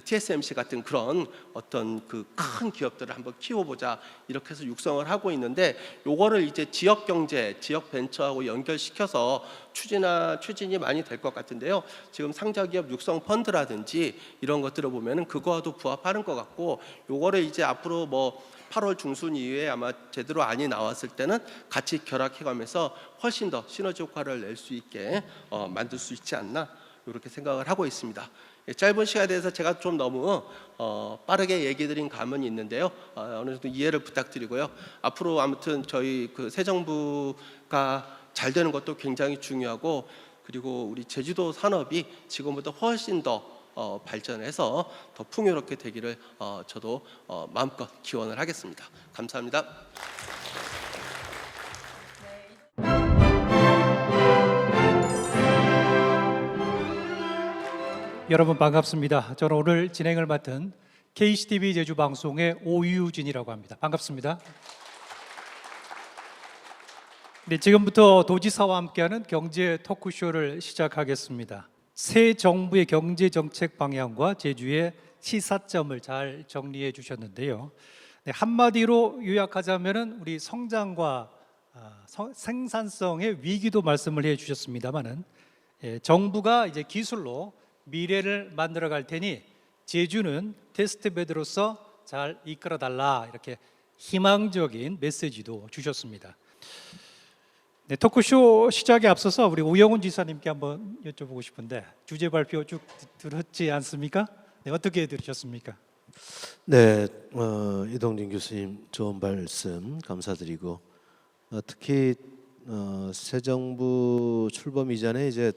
TSMC 같은 그런 어떤 그 큰 기업들을 한번 키워보자 이렇게 해서 육성을 하고 있는데 요거를 이제 지역 경제, 지역 벤처하고 연결시켜서 추진이 많이 될 것 같은데요. 지금 상자기업 육성 펀드라든지 이런 것들을 보면은 그거와도 부합하는 것 같고 요거를 이제 앞으로 뭐 8월 중순 이후에 아마 제대로 안이 나왔을 때는 같이 결합해가면서 훨씬 더 시너지 효과를 낼 수 있게 만들 수 있지 않나 이렇게 생각을 하고 있습니다. 짧은 시간에 대해서 제가 좀 너무 빠르게 얘기 드린 감은 있는데요. 어느 정도 이해를 부탁드리고요. 앞으로 아무튼 저희 그 새 정부가 잘 되는 것도 굉장히 중요하고 그리고 우리 제주도 산업이 지금보다 훨씬 더 발전해서 더 풍요롭게 되기를 저도 마음껏 기원을 하겠습니다. 감사합니다. 여러분 반갑습니다. 저는 오늘 진행을 맡은 KCTV 제주 방송의 오유진이라고 합니다. 반갑습니다. 네, 지금부터 도지사와 함께하는 경제 토크쇼를 시작하겠습니다. 새 정부의 경제 정책 방향과 제주의 시사점을 잘 정리해 주셨는데요. 네, 한마디로 요약하자면은 우리 성장과 생산성의 위기도 말씀을 해 주셨습니다만은 정부가 이제 기술로 미래를 만들어 갈 테니 제주는 테스트베드로서 잘 이끌어 달라 이렇게 희망적인 메시지도 주셨습니다. 네, 토크쇼 시작에 앞서서 우리 우영훈 지사님께 한번 여쭤보고 싶은데 주제 발표 쭉 들었지 않습니까? 네, 어떻게 들으셨습니까? 네, 이동진 교수님 좋은 말씀 감사드리고 특히 새 정부 출범 이전에 이제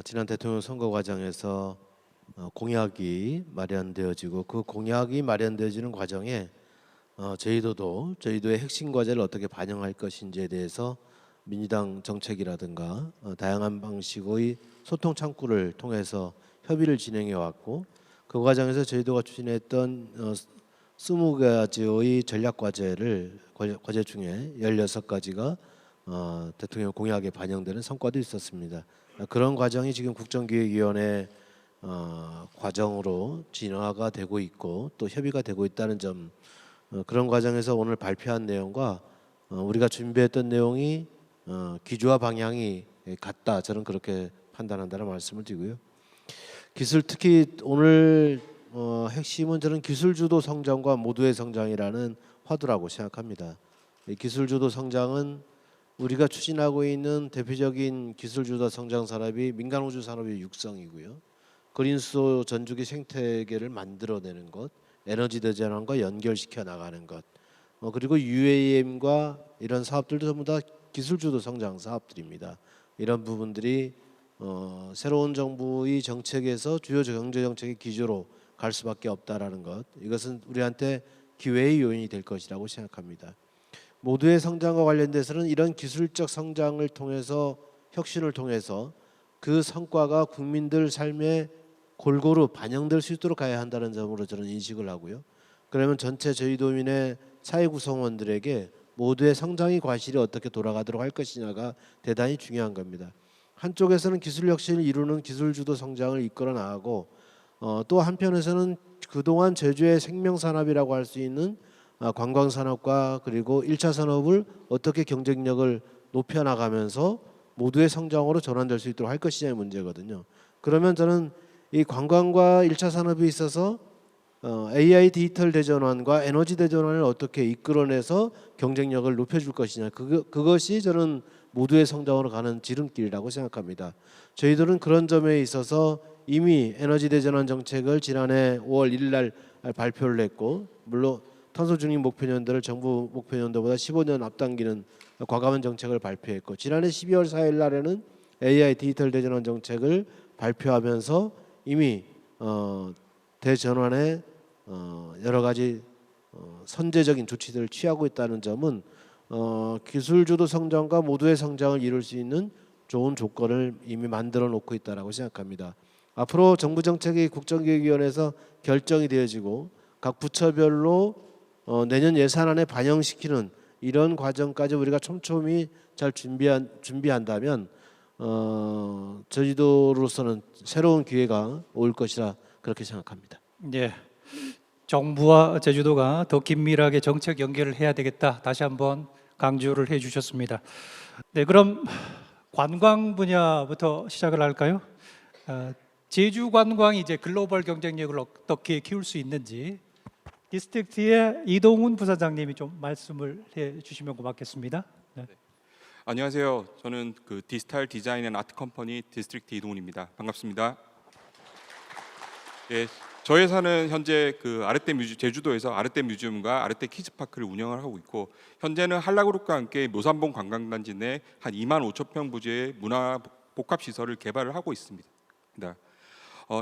지난 대통령 선거 과정에서 공약이 마련되어지고 그 공약이 마련되어지는 과정에 저희도의 핵심 과제를 어떻게 반영할 것인지에 대해서 민주당 정책이라든가 다양한 방식의 소통 창구를 통해서 협의를 진행해 왔고 그 과정에서 저희도가 추진했던 20가지의 전략 과제 중에 16가지가 대통령 공약에 반영되는 성과도 있었습니다. 그런 과정이 지금 국정기획위원회 과정으로 진화가 되고 있고 또 협의가 되고 있다는 점 그런 과정에서 오늘 발표한 내용과 우리가 준비했던 내용이 기조와 방향이 같다 저는 그렇게 판단한다는 말씀을 드리고요. 기술 특히 오늘 핵심은 저는 기술주도 성장과 모두의 성장이라는 화두라고 생각합니다. 이 기술주도 성장은 우리가 추진하고 있는 대표적인 기술주도 성장 산업이 민간우주 산업의 육성이고요. 그린수소 전주기 생태계를 만들어내는 것, 에너지 대전환과 연결시켜 나가는 것, 그리고 UAM과 이런 사업들도 전부 다 기술주도 성장 사업들입니다. 이런 부분들이 새로운 정부의 정책에서 주요 경제 정책의 기조로 갈 수밖에 없다라는 것, 이것은 우리한테 기회의 요인이 될 것이라고 생각합니다. 모두의 성장과 관련돼서는 이런 기술적 성장을 통해서 혁신을 통해서 그 성과가 국민들 삶에 골고루 반영될 수 있도록 가야 한다는 점으로 저는 인식을 하고요. 그러면 전체 저희 도민의 사회 구성원들에게 모두의 성장의 과실이 어떻게 돌아가도록 할 것이냐가 대단히 중요한 겁니다. 한쪽에서는 기술 혁신을 이루는 기술 주도 성장을 이끌어 나가고 또 한편에서는 그동안 제주의 생명 산업이라고 할 수 있는 관광 산업과 그리고 1차 산업을 어떻게 경쟁력을 높여 나가면서 모두의 성장으로 전환될 수 있도록 할 것이냐의 문제거든요. 그러면 저는 이 관광과 1차 산업에 있어서 AI 디지털 대전환과 에너지 대전환을 어떻게 이끌어내서 경쟁력을 높여줄 것이냐, 그것이 저는 모두의 성장으로 가는 지름길이라고 생각합니다. 저희들은 그런 점에 있어서 이미 에너지 대전환 정책을 지난해 5월 1일 날 발표를 했고, 물론 탄소 중립 목표년도를 정부 목표년도보다 15년 앞당기는 과감한 정책을 발표했고, 지난해 12월 4일 날에는 AI 디지털 대전환 정책을 발표하면서 이미 대전환에 여러 가지 선제적인 조치들을 취하고 있다는 점은 기술 주도 성장과 모두의 성장을 이룰 수 있는 좋은 조건을 이미 만들어 놓고 있다라고 생각합니다. 앞으로 정부 정책이 국정기획위원회에서 결정이 되어지고 각 부처별로 내년 예산안에 반영시키는 이런 과정까지 우리가 촘촘히 잘 준비한다면 제주도로서는 새로운 기회가 올 것이라 그렇게 생각합니다. 네, 정부와 제주도가 더 긴밀하게 정책 연계를 해야 되겠다. 다시 한번 강조를 해주셨습니다. 네, 그럼 관광 분야부터 시작을 할까요? 제주 관광이 이제 글로벌 경쟁력을 어떻게 키울 수 있는지 디스트릭트의 이동훈 부사장님이 좀 말씀을 해주시면 고맙겠습니다. 네. 안녕하세요. 저는 그 디지털 디자인 앤 아트 컴퍼니 디스트릭트 이동훈입니다. 반갑습니다. 예, 저희 회사는 현재 그 아르떼 뮤지 제주도에서 아르떼 뮤지엄과 아르떼 키즈파크를 운영을 하고 있고, 현재는 한라그룹과 함께 묘산봉 관광단지 내 한 2만 5천 평 부지의 문화 복합 시설을 개발을 하고 있습니다.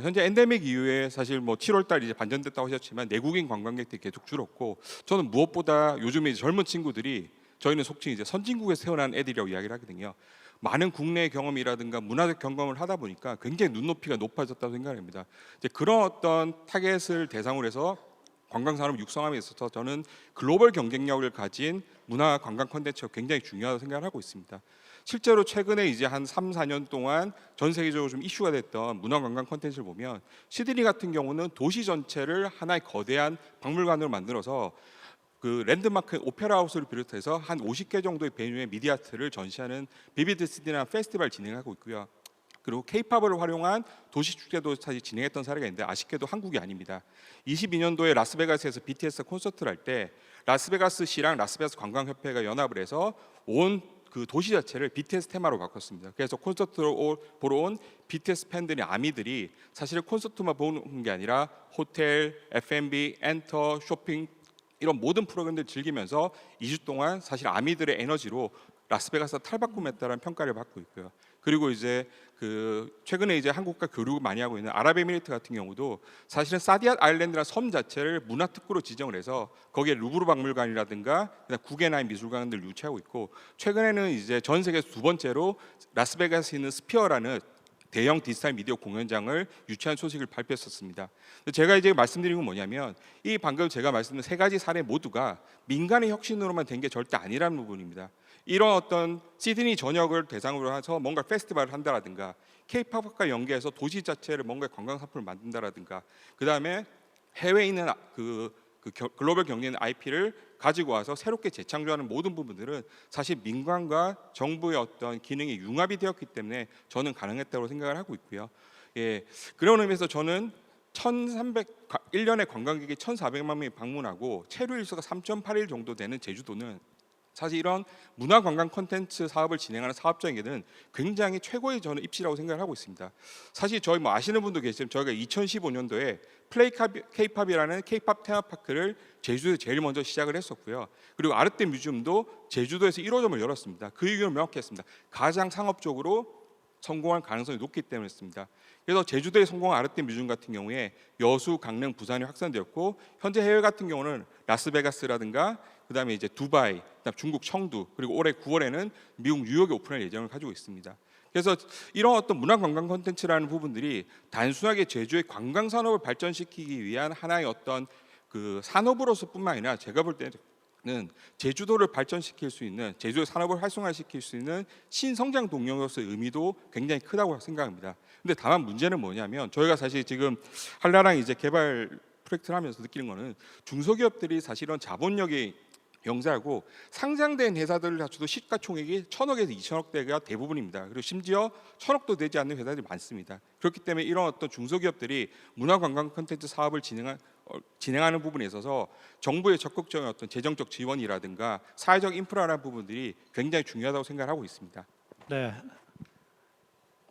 현재 엔데믹 이후에 사실 뭐 7월달 이제 반전됐다고 하셨지만 내국인 관광객들이 계속 줄었고, 저는 무엇보다 요즘에 젊은 친구들이, 저희는 속칭 이제 선진국에서 태어난 애들이라고 이야기를 하거든요. 많은 국내 경험이라든가 문화적 경험을 하다 보니까 굉장히 눈높이가 높아졌다고 생각합니다. 이제 그런 어떤 타겟을 대상으로 해서 관광 산업 육성함에 있어서 저는 글로벌 경쟁력을 가진 문화 관광 콘텐츠가 굉장히 중요하다고 생각을 하고 있습니다. 실제로 최근에 이제 한 3, 4년 동안 전 세계적으로 좀 이슈가 됐던 문화 관광 콘텐츠를 보면, 시드니 같은 경우는 도시 전체를 하나의 거대한 박물관으로 만들어서 그 랜드마크 오페라 하우스를 비롯해서 한 50개 정도의 베뉴의 미디어아트를 전시하는 비비드 시드니라는 페스티벌을 진행하고 있고요. 그리고 K-팝을 활용한 도시 축제도 사실 진행했던 사례가 있는데, 아쉽게도 한국이 아닙니다. 22년도에 라스베가스에서 BTS 콘서트를 할 때 라스베가스시랑 라스베가스 관광협회가 연합을 해서 온 그 도시 자체를 BTS 테마로 바꿨습니다. 그래서 콘서트를 보러 온 BTS 팬들이, 아미들이 사실 콘서트만 보는 게 아니라 호텔, F&B, 엔터, 쇼핑 이런 모든 프로그램들을 즐기면서 2주 동안 사실 아미들의 에너지로 라스베가스가 탈바꿈했다는 평가를 받고 있고요. 그리고 이제 그 최근에 이제 한국과 교류를 많이 하고 있는 아랍에미리트 같은 경우도 사실은 사디앗 아일랜드라는 섬 자체를 문화 특구로 지정을 해서 거기에 루브르 박물관이라든가 구겐하임 미술관들을 유치하고 있고, 최근에는 이제 전 세계에서 두 번째로 라스베가스에 있는 스피어라는 대형 디지털 미디어 공연장을 유치한 소식을 발표했었습니다. 제가 이제 말씀드린 건 뭐냐면, 이 방금 제가 말씀드린 세 가지 사례 모두가 민간의 혁신으로만 된 게 절대 아니라는 부분입니다. 이런 어떤 시드니 전역을 대상으로 해서 뭔가 페스티벌을 한다라든가, K-팝과 연계해서 도시 자체를 뭔가 관광 상품을 만든다라든가, 그 다음에 해외에 있는 글로벌 경쟁 IP를 가지고 와서 새롭게 재창조하는 모든 부분들은 사실 민간과 정부의 어떤 기능이 융합이 되었기 때문에 저는 가능했다고 생각을 하고 있고요. 예, 그런 의미에서 저는 1년에 관광객이 1,400만 명이 방문하고 체류 일수가 3.8일 정도 되는 제주도는 사실 이런 문화 관광 콘텐츠 사업을 진행하는 사업장에게는 굉장히 최고의 저는 입지라고 생각을 하고 있습니다. 사실 저희 뭐 아시는 분도 계시지만 저희가 2015년도에 플레이 K-팝이라는 K-팝 테마파크를 제주도에 제일 먼저 시작을 했었고요. 그리고 아르떼 뮤지엄도 제주도에서 1호점을 열었습니다. 그 이유는 명확했습니다. 가장 상업적으로 성공할 가능성이 높기 때문이었습니다. 그래서 제주도에 성공한 아르떼 뮤지엄 같은 경우에 여수, 강릉, 부산이 확산되었고, 현재 해외 같은 경우는 라스베가스라든가 그다음에 이제 두바이, 그다음 중국 청두, 그리고 올해 9월에는 미국 뉴욕에 오픈할 예정을 가지고 있습니다. 그래서 이런 어떤 문화관광 콘텐츠라는 부분들이 단순하게 제주의 관광 산업을 발전시키기 위한 하나의 어떤 그 산업으로서뿐만 아니라 제가 볼 때는 제주도를 발전시킬 수 있는, 제주의 산업을 활성화시킬 수 있는 신성장 동력으로서의 의미도 굉장히 크다고 생각합니다. 근데 다만 문제는 뭐냐면 저희가 사실 지금 한라랑 이제 개발 프로젝트를 하면서 느끼는 거는 중소기업들이 사실은 자본력이 영세하고 상장된 회사들을 합쳐도 시가총액이 1,000억에서 2,000억대가 대부분입니다. 그리고 심지어 1,000억도 되지 않는 회사들이 많습니다. 그렇기 때문에 이런 어떤 중소기업들이 문화관광 콘텐츠 사업을 진행하는 부분에 있어서 정부의 적극적인 어떤 재정적 지원이라든가 사회적 인프라라는 부분들이 굉장히 중요하다고 생각하고 있습니다. 네.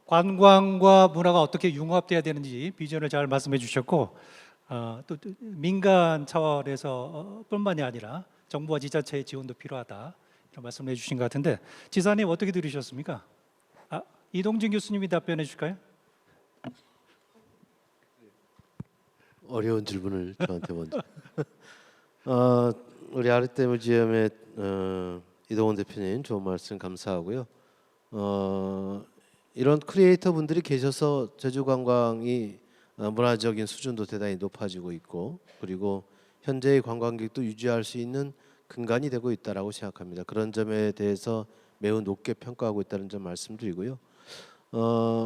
관광과 문화가 어떻게 융합돼야 되는지 비전을 잘 말씀해 주셨고 또 민간 차원에서 뿐만이 아니라 정부와 지자체의 지원도 필요하다 이런 말씀을 해주신 것 같은데 지사님 어떻게 들으셨습니까? 이동진 교수님이 답변해 주실까요? 어려운 질문을 저한테 먼저. 우리 아르테 뮤지엄의 이동원 대표님 좋은 말씀 감사하고요. 이런 크리에이터 분들이 계셔서 제주 관광이 문화적인 수준도 대단히 높아지고 있고 그리고 현재의 관광객도 유지할 수 있는 근간이 되고 있다라고 생각합니다. 그런 점에 대해서 매우 높게 평가하고 있다는 점 말씀드리고요.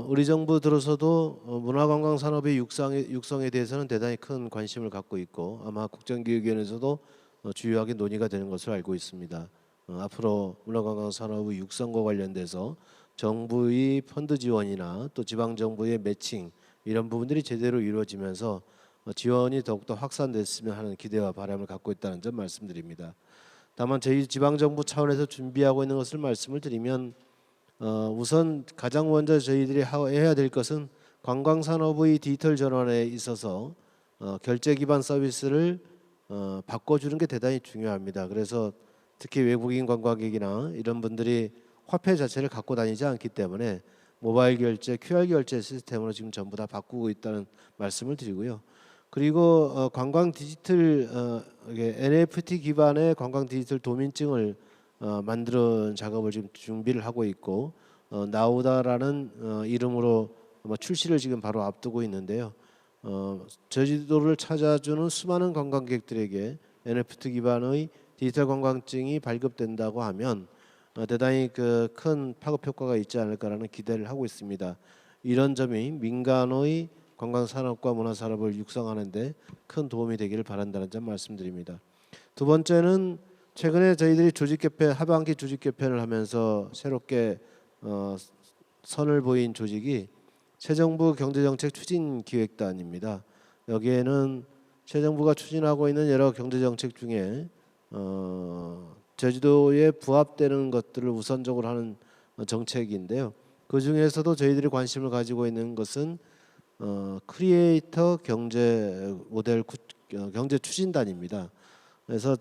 우리 정부 들어서도 문화관광 산업의 육성에 대해서는 대단히 큰 관심을 갖고 있고 아마 국정기획위원회에서도 주요하게 논의가 되는 것으로 알고 있습니다. 앞으로 문화관광 산업의 육성과 관련돼서 정부의 펀드 지원이나 또 지방 정부의 매칭 이런 부분들이 제대로 이루어지면서 지원이 더욱더 확산됐으면 하는 기대와 바람을 갖고 있다는 점 말씀드립니다. 다만 저희 지방 정부 차원에서 준비하고 있는 것을 말씀을 드리면 우선 가장 먼저 저희들이 해야 될 것은 관광 산업의 디지털 전환에 있어서 결제 기반 서비스를 바꿔주는 게 대단히 중요합니다. 그래서 특히 외국인 관광객이나 이런 분들이 화폐 자체를 갖고 다니지 않기 때문에 모바일 결제, QR 결제 시스템으로 지금 전부 다 바꾸고 있다는 말씀을 드리고요. 그리고 관광 디지털 NFT 기반의 관광 디지털 도민증을 만드는 작업을 지금 준비를 하고 있고 나우다라는 이름으로 출시를 지금 바로 앞두고 있는데요. 제주도를 찾아주는 수많은 관광객들에게 NFT 기반의 디지털 관광증이 발급된다고 하면 대단히 큰 파급 효과가 있지 않을까라는 기대를 하고 있습니다. 이런 점이 민간의 관광 산업과 문화 산업을 육성하는 데 큰 도움이 되기를 바란다는 점 말씀드립니다. 두 번째는 최근에 저희들이 하반기 조직 개편을 하면서 새롭게 선을 보인 조직이 새정부 경제정책 추진기획단입니다. 여기에는 새정부가 추진하고 있는 여러 경제정책 중에 제주도에 부합되는 것들을 우선적으로 하는 정책인데요. 그 중에서도 저희들이 관심을 가지고 있는 것은 크리에이터 경제 모델 경제 추진단입니다. 그래서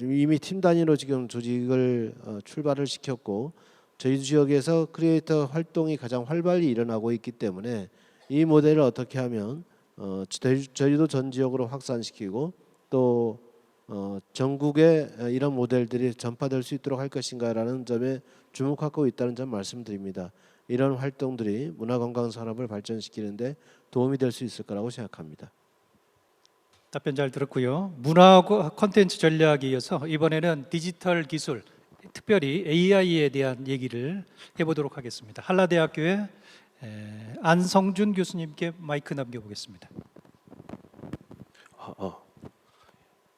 이미 팀 단위로 지금 조직을 출발을 시켰고 저희 지역에서 크리에이터 활동이 가장 활발히 일어나고 있기 때문에 이 모델을 어떻게 하면 제주도 전 지역으로 확산시키고 또 전국에 이런 모델들이 전파될 수 있도록 할 것인가라는 점에 주목하고 있다는 점 말씀드립니다. 이런 활동들이 문화관광 산업을 발전시키는데 도움이 될 수 있을 거라고 생각합니다. 답변 잘 들었고요. 문화 콘텐츠 전략에 이어서 이번에는 디지털 기술, 특별히 AI에 대한 얘기를 해보도록 하겠습니다. 한라대학교의 안성준 교수님께 마이크 남겨보겠습니다.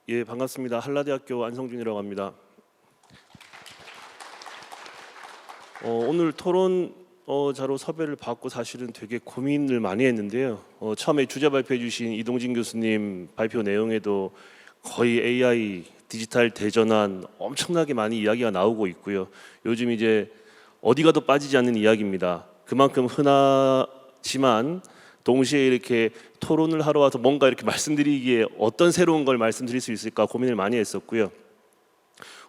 예, 반갑습니다. 한라대학교 안성준이라고 합니다. 오늘 토론 자로 섭외를 받고 사실은 되게 고민을 많이 했는데요. 처음에 주제 발표해 주신 이동진 교수님 발표 내용에도 거의 AI 디지털 대전환 엄청나게 많이 이야기가 나오고 있고요. 요즘 이제 어디 가도 빠지지 않는 이야기입니다. 그만큼 흔하지만 동시에 이렇게 토론을 하러 와서 뭔가 이렇게 말씀드리기에 어떤 새로운 걸 말씀드릴 수 있을까 고민을 많이 했었고요.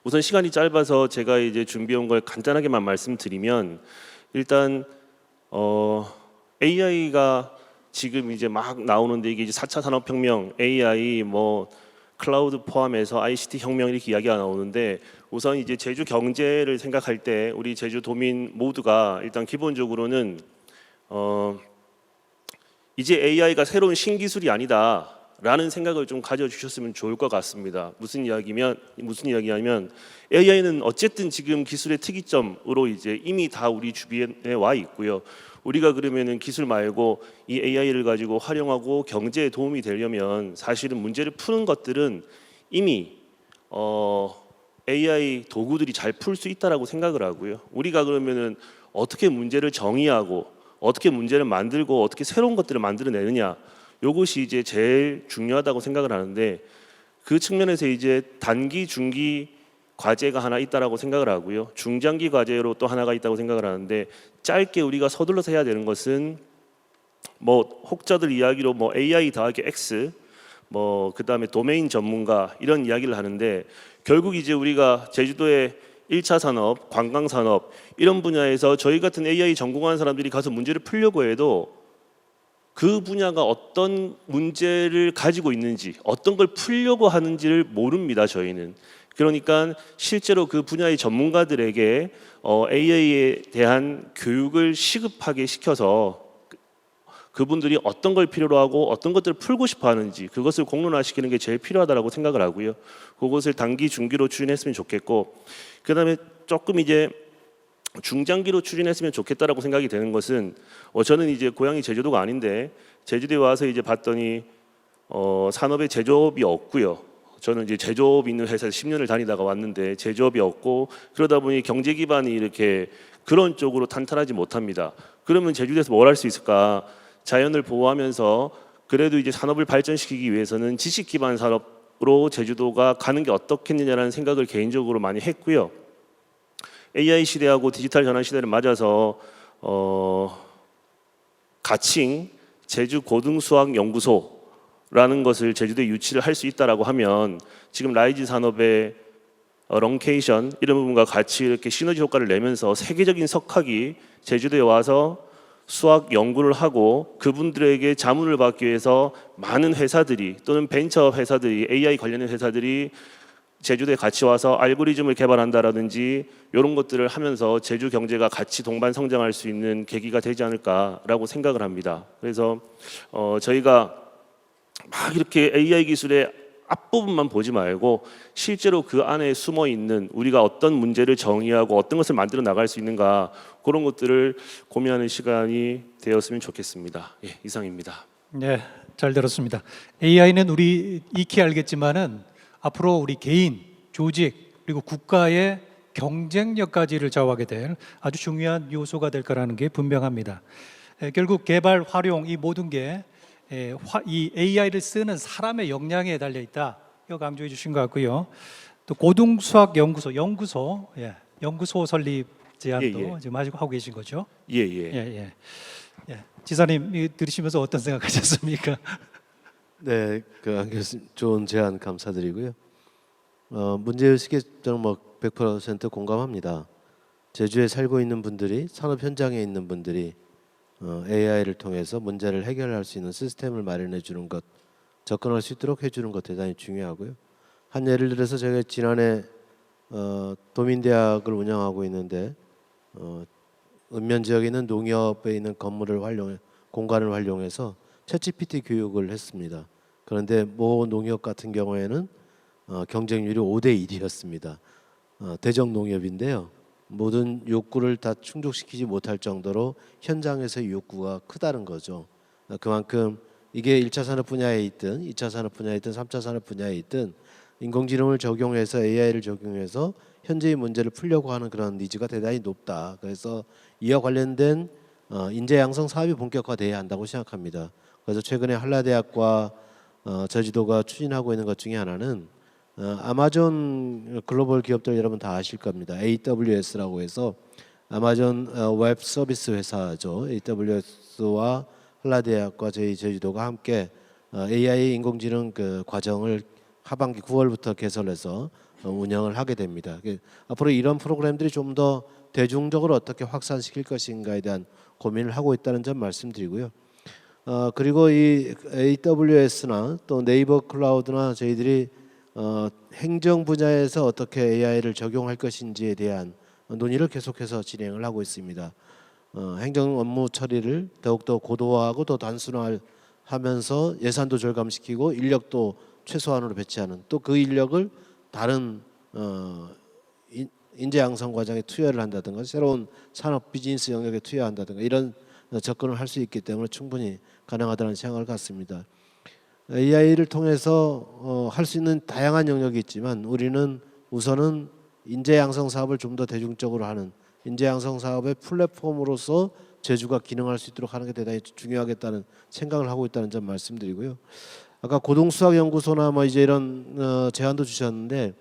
우선 시간이 짧아서 제가 이제 준비한 걸 간단하게만 말씀드리면 일단 AI가 지금 이제 막 나오는데 이게 이제 4차 산업혁명, AI 클라우드 포함해서 ICT 혁명 이렇게 이야기가 나오는데 우선 이제 제주 경제를 생각할 때 우리 제주도민 모두가 일단 기본적으로는 이제 AI가 새로운 신기술이 아니다라는 생각을 좀 가져주셨으면 좋을 것 같습니다. 무슨 이야기냐면 AI는 어쨌든 지금 기술의 특이점으로 이제 이미 다 우리 주변에 와 있고요. 우리가 그러면은 기술 말고 이 AI를 가지고 활용하고 경제에 도움이 되려면 사실은 문제를 푸는 것들은 이미 AI 도구들이 잘 풀 수 있다라고 생각을 하고요. 우리가 그러면은 어떻게 문제를 정의하고 어떻게 문제를 만들고 어떻게 새로운 것들을 만들어내느냐, 이것이 이제 제일 중요하다고 생각을 하는데 그 측면에서 이제 단기, 중기 과제가 하나 있다라고 생각을 하고요. 중장기 과제로 또 하나가 있다고 생각을 하는데 짧게 우리가 서둘러서 해야 되는 것은 뭐 혹자들 이야기로 뭐 AI 더하기 X 뭐 그다음에 도메인 전문가 이런 이야기를 하는데 결국 이제 우리가 제주도의 1차 산업, 관광 산업 이런 분야에서 저희 같은 AI 전공하는 사람들이 가서 문제를 풀려고 해도 그 분야가 어떤 문제를 가지고 있는지 어떤 걸 풀려고 하는지를 모릅니다. 저희는. 그러니까 실제로 그 분야의 전문가들에게 AI에 대한 교육을 시급하게 시켜서 그분들이 어떤 걸 필요로 하고 어떤 것들을 풀고 싶어 하는지 그것을 공론화시키는 게 제일 필요하다고 생각을 하고요. 그것을 단기, 중기로 추진했으면 좋겠고 그다음에 조금 이제 중장기로 추진했으면 좋겠다라고 생각이 되는 것은 저는 이제 고향이 제주도가 아닌데 제주도에 와서 이제 봤더니 산업에 제조업이 없고요. 저는 이제 제조업 있는 회사에 10년을 다니다가 왔는데 제조업이 없고 그러다 보니 경제 기반이 이렇게 그런 쪽으로 탄탄하지 못합니다. 그러면 제주도에서 뭘 할 수 있을까? 자연을 보호하면서 그래도 이제 산업을 발전시키기 위해서는 지식 기반 산업으로 제주도가 가는 게 어떻겠느냐라는 생각을 개인적으로 많이 했고요. AI 시대하고 디지털 전환 시대를 맞아서 가칭 제주 고등수학 연구소라는 것을 제주도에 유치를 할 수 있다라고 하면 지금 라이즈 산업의 런케이션 이런 부분과 같이 이렇게 시너지 효과를 내면서 세계적인 석학이 제주도에 와서 수학 연구를 하고 그분들에게 자문을 받기 위해서 많은 회사들이 또는 벤처 회사들이 AI 관련된 회사들이 제주도에 같이 와서 알고리즘을 개발한다라든지 이런 것들을 하면서 제주 경제가 같이 동반 성장할 수 있는 계기가 되지 않을까라고 생각을 합니다. 그래서 저희가 막 이렇게 AI 기술의 앞부분만 보지 말고 실제로 그 안에 숨어 있는 우리가 어떤 문제를 정의하고 어떤 것을 만들어 나갈 수 있는가 그런 것들을 고민하는 시간이 되었으면 좋겠습니다. 예, 이상입니다. 네, 잘 들었습니다. AI는 우리 익히 알겠지만은 앞으로 우리 개인, 조직 그리고 국가의 경쟁력까지를 좌우하게 될 아주 중요한 요소가 될 거라는 게 분명합니다. 결국 개발, 활용 이 모든 게 이 AI를 쓰는 사람의 역량에 달려 있다. 이거 강조해 주신 것 같고요. 또 고등수학 연구소, 연구소 설립 제안도 지금 아직 하고 계신 거죠? 예. 지사님 이 들으시면서 어떤 생각하셨습니까? 네, 안 교수님 좋은 제안 감사드리고요. 문제의식에 저는 100% 공감합니다. 제주에 살고 있는 분들이 산업 현장에 있는 분들이 AI를 통해서 문제를 해결할 수 있는 시스템을 마련해 주는 것, 접근할 수 있도록 해주는 것 대단히 중요하고요. 한 예를 들어서 제가 지난해 도민대학을 운영하고 있는데 읍면 지역에 있는 농협에 있는 공간을 활용해서 챗GPT 교육을 했습니다. 그런데 모 농협 같은 경우에는 경쟁률이 5대 1이었습니다. 대적 농협인데요. 모든 욕구를 다 충족시키지 못할 정도로 현장에서의 욕구가 크다는 거죠. 그만큼 이게 1차 산업 분야에 있든 2차 산업 분야에 있든 3차 산업 분야에 있든 인공지능을 적용해서 AI를 적용해서 현재의 문제를 풀려고 하는 그런 니즈가 대단히 높다. 그래서 이와 관련된 인재 양성 사업이 본격화돼야 한다고 생각합니다. 그래서 최근에 한라대학과 제주도가 추진하고 있는 것 중에 하나는 아마존 글로벌 기업들 여러분 다 아실 겁니다. AWS라고 해서 아마존 웹 서비스 회사죠. AWS와 한라대학과 저희 제주도가 함께 AI 인공지능 그 과정을 하반기 9월부터 개설해서 운영을 하게 됩니다. 앞으로 이런 프로그램들이 좀 더 대중적으로 어떻게 확산시킬 것인가에 대한 고민을 하고 있다는 점 말씀드리고요. 그리고 이 AWS나 또 네이버 클라우드나 저희들이 행정 분야에서 어떻게 AI를 적용할 것인지에 대한 논의를 계속해서 진행을 하고 있습니다. 행정 업무 처리를 더욱더 고도화하고 더 단순화하면서 예산도 절감시키고 인력도 최소한으로 배치하는, 또 그 인력을 다른 인재 양성 과정에 투여를 한다든가 새로운 산업 비즈니스 영역에 투여한다든가 이런 접근을 할 수 있기 때문에 충분히 가능하다는 생각을 갖습니다. AI를 통해서 할 수 있는 다양한 영역이 있지만 우리는 우선은 인재 양성 사업을 좀 더 대중적으로 하는 인재 양성 사업의 플랫폼으로서 제주가 기능할 수 있도록 하는 게 대단히 중요하겠다는 생각을 하고 있다는 점 말씀드리고요. 아까 고동수학연구소나 뭐 이제 이런 제안도 주셨는데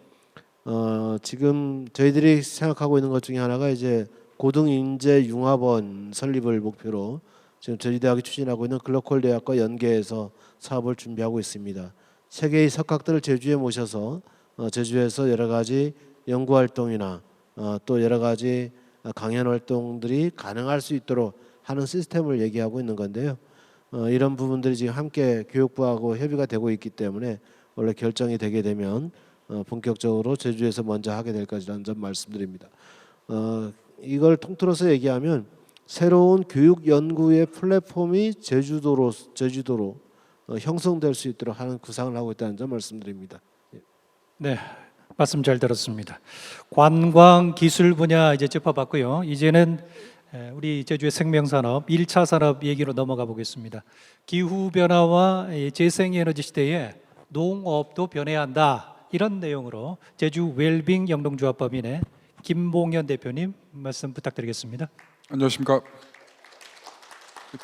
지금 저희들이 생각하고 있는 것 중에 하나가 이제 고등인재융합원 설립을 목표로 지금 저희 대학이 추진하고 있는 글로컬 대학과 연계해서 사업을 준비하고 있습니다. 세계의 석학들을 제주에 모셔서 제주에서 여러 가지 연구 활동이나 또 여러 가지 강연 활동들이 가능할 수 있도록 하는 시스템을 얘기하고 있는 건데요. 이런 부분들이 지금 함께 교육부하고 협의가 되고 있기 때문에 원래 결정이 되게 되면 본격적으로 제주에서 먼저 하게 될 것이라는 점 말씀드립니다. 이걸 통틀어서 얘기하면 새로운 교육 연구의 플랫폼이 제주도로 형성될 수 있도록 하는 구상을 하고 있다는 점 말씀드립니다. 네, 말씀 잘 들었습니다. 관광 기술 분야 이제 짚어봤고요. 이제는 우리 제주의 생명산업 1차 산업 얘기로 넘어가 보겠습니다. 기후 변화와 재생에너지 시대에 농업도 변해야 한다, 이런 내용으로 제주 웰빙 영농조합법인의 김봉현 대표님 말씀 부탁드리겠습니다. 안녕하십니까.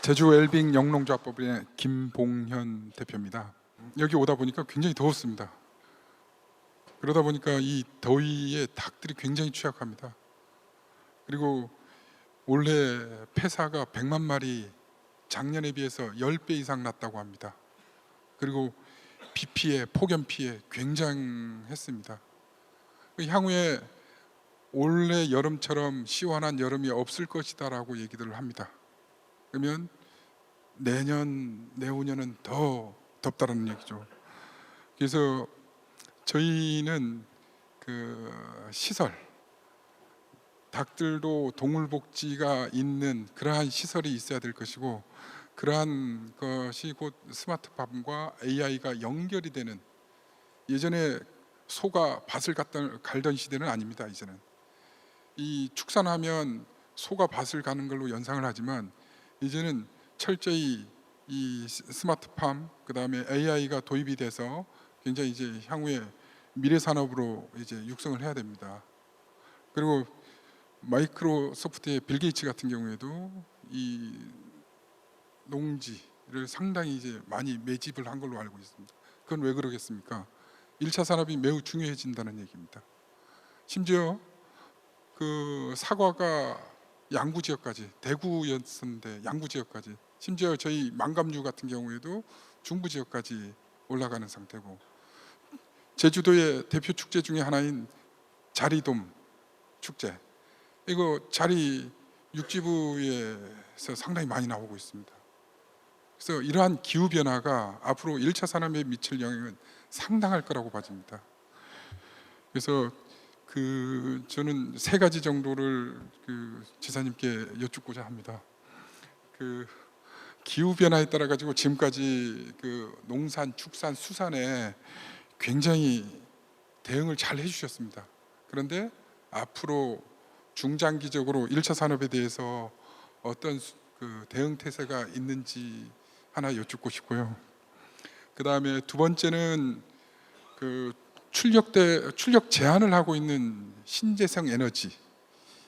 제주 웰빙 영농조합법인의 김봉현 대표입니다. 여기 오다 보니까 굉장히 더웠습니다. 그러다 보니까 이 더위에 닭들이 굉장히 취약합니다. 그리고 올해 폐사가 100만 마리 작년에 비해서 10배 이상 났다고 합니다. 그리고 비 피해, 폭염 피해 굉장했습니다. 향후에 올해 여름처럼 시원한 여름이 없을 것이다라고 얘기들을 합니다. 그러면 내년, 내후년은 더 덥다는 얘기죠. 그래서 저희는 그 시설, 닭들도 동물복지가 있는 그러한 시설이 있어야 될 것이고, 그러한 것이 곧 스마트팜과 AI가 연결이 되는, 예전에 소가 밭을 갈던 시대는 아닙니다. 이제는 이 축산하면 소가 밭을 가는 걸로 연상을 하지만 이제는 철저히 이 스마트팜, 그 다음에 AI가 도입이 돼서 굉장히 이제 향후에 미래 산업으로 이제 육성을 해야 됩니다. 그리고 마이크로소프트의 빌 게이츠 같은 경우에도 이 농지를 상당히 이제 많이 매집을 한 걸로 알고 있습니다. 그건 왜 그러겠습니까? 1차 산업이 매우 중요해진다는 얘기입니다. 심지어 그 사과가 양구 지역까지, 대구였었는데 양구 지역까지, 심지어 저희 망감류 같은 경우에도 중부 지역까지 올라가는 상태고, 제주도의 대표 축제 중에 하나인 자리돔 축제, 이거 자리 육지부에서 상당히 많이 나오고 있습니다. 그래서 이러한 기후 변화가 앞으로 1차 산업에 미칠 영향은 상당할 거라고 봐집니다. 그래서 저는 세 가지 정도를 지사님께 여쭙고자 합니다. 기후 변화에 따라 가지고 지금까지 농산, 축산, 수산에 굉장히 대응을 잘 해주셨습니다. 그런데 앞으로 중장기적으로 1차 산업에 대해서 어떤 대응 태세가 있는지 하나 여쭙고 싶고요. 그 다음에 두 번째는 출력 제한을 하고 있는 신재생 에너지,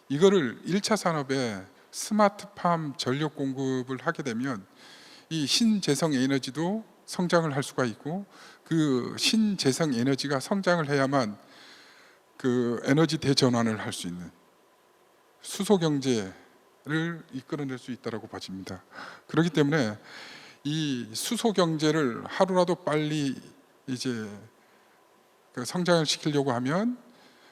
이거를 1차 산업에 스마트팜 전력 공급을 하게 되면 이 신재생 에너지도 성장을 할 수가 있고, 그 신재생 에너지가 성장을 해야만 그 에너지 대전환을 할 수 있는 수소 경제를 이끌어낼 수 있다라고 봐집니다. 그렇기 때문에 이 수소 경제를 하루라도 빨리 이제 성장을 시키려고 하면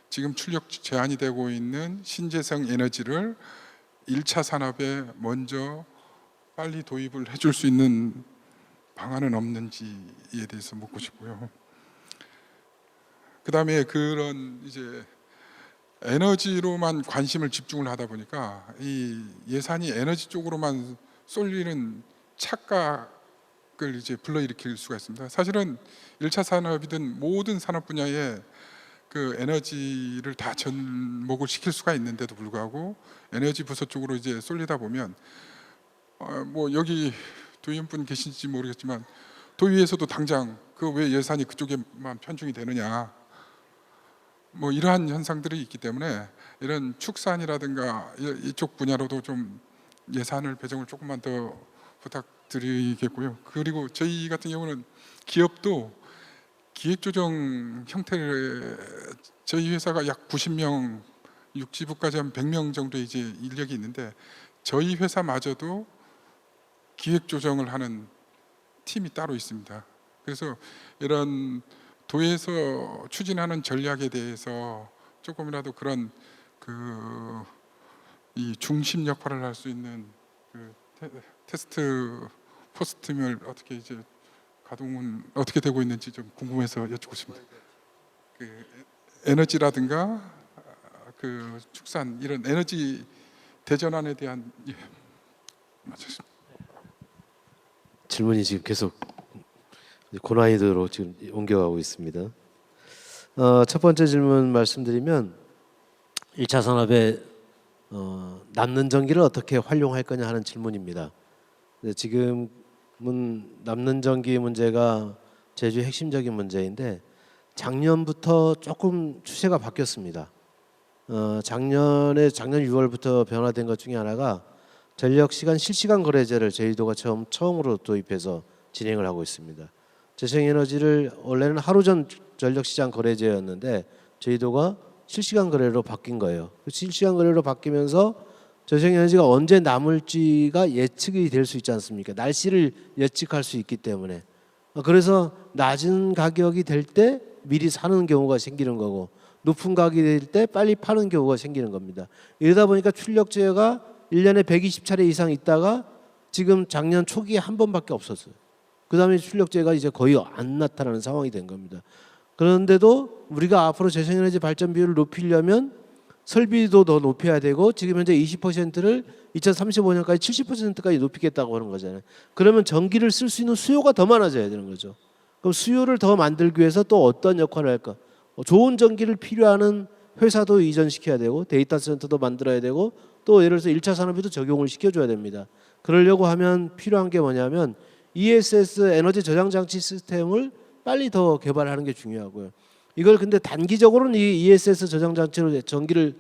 지금 출력 제한이 되고 있는 신재생 에너지를 1차 산업에 먼저 빨리 도입을 해줄 수 있는 방안은 없는지에 대해서 묻고 싶고요. 그다음에 그런 이제 에너지로만 관심을 집중을 하다 보니까 이 예산이 에너지 쪽으로만 쏠리는 착각을 이제 불러일으킬 수가 있습니다. 사실은 1차 산업이든 모든 산업 분야에 그 에너지를 다 접목을 시킬 수가 있는데도 불구하고 에너지 부서 쪽으로 이제 쏠리다 보면 뭐 여기 도의원분 계신지 모르겠지만 도의에서도 당장 그 왜 예산이 그쪽에만 편중이 되느냐, 뭐 이러한 현상들이 있기 때문에 이런 축산이라든가 이쪽 분야로도 좀 예산을 배정을 조금만 더 부탁드리겠고요. 그리고 저희 같은 경우는 기업도 기획조정 형태를 저희 회사가 약 90명, 육지부까지 한 100명 정도 이제 인력이 있는데 저희 회사마저도 기획조정을 하는 팀이 따로 있습니다. 그래서 이런 도에서 추진하는 전략에 대해서 조금이라도 그런 이 중심 역할을 할 수 있는 그 테스트 포스트를 어떻게 이제 가동은 어떻게 되고 있는지 좀 궁금해서 여쭙고 싶습니다. 그 에너지라든가 그 축산 이런 에너지 대전환에 대한 맞습니다. 질문이 지금 계속 고난이도로 지금 옮겨가고 있습니다. 첫 번째 질문 말씀드리면 1차 산업에 남는 전기를 어떻게 활용할 거냐 하는 질문입니다. 지금은 남는 전기 문제가 제주의 핵심적인 문제인데 작년부터 조금 추세가 바뀌었습니다. 작년 6월부터 변화된 것 중에 하나가 전력 시간 실시간 거래제를 제주도가 처음으로 도입해서 진행을 하고 있습니다. 재생에너지를 원래는 하루 전 전력 시장 거래제였는데 제주도가 실시간 거래로 바뀐 거예요. 실시간 거래로 바뀌면서 재생에너지가 언제 남을지가 예측이 될 수 있지 않습니까? 날씨를 예측할 수 있기 때문에. 그래서 낮은 가격이 될 때 미리 사는 경우가 생기는 거고 높은 가격이 될 때 빨리 파는 경우가 생기는 겁니다. 이러다 보니까 출력제가 1년에 120차례 이상 있다가 지금 작년 초기에 한 번밖에 없었어요. 그 다음에 출력제가 이제 거의 안 나타나는 상황이 된 겁니다. 그런데도 우리가 앞으로 재생에너지 발전 비율을 높이려면 설비도 더 높여야 되고 지금 현재 20%를 2035년까지 70%까지 높이겠다고 하는 거잖아요. 그러면 전기를 쓸 수 있는 수요가 더 많아져야 되는 거죠. 그럼 수요를 더 만들기 위해서 또 어떤 역할을 할까? 좋은 전기를 필요하는 회사도 이전시켜야 되고 데이터 센터도 만들어야 되고 또 예를 들어서 1차 산업에도 적용을 시켜줘야 됩니다. 그러려고 하면 필요한 게 뭐냐면 ESS 에너지 저장 장치 시스템을 빨리 더 개발하는 게 중요하고요. 이걸 근데 단기적으로는 이 ESS 저장 장치로 전기를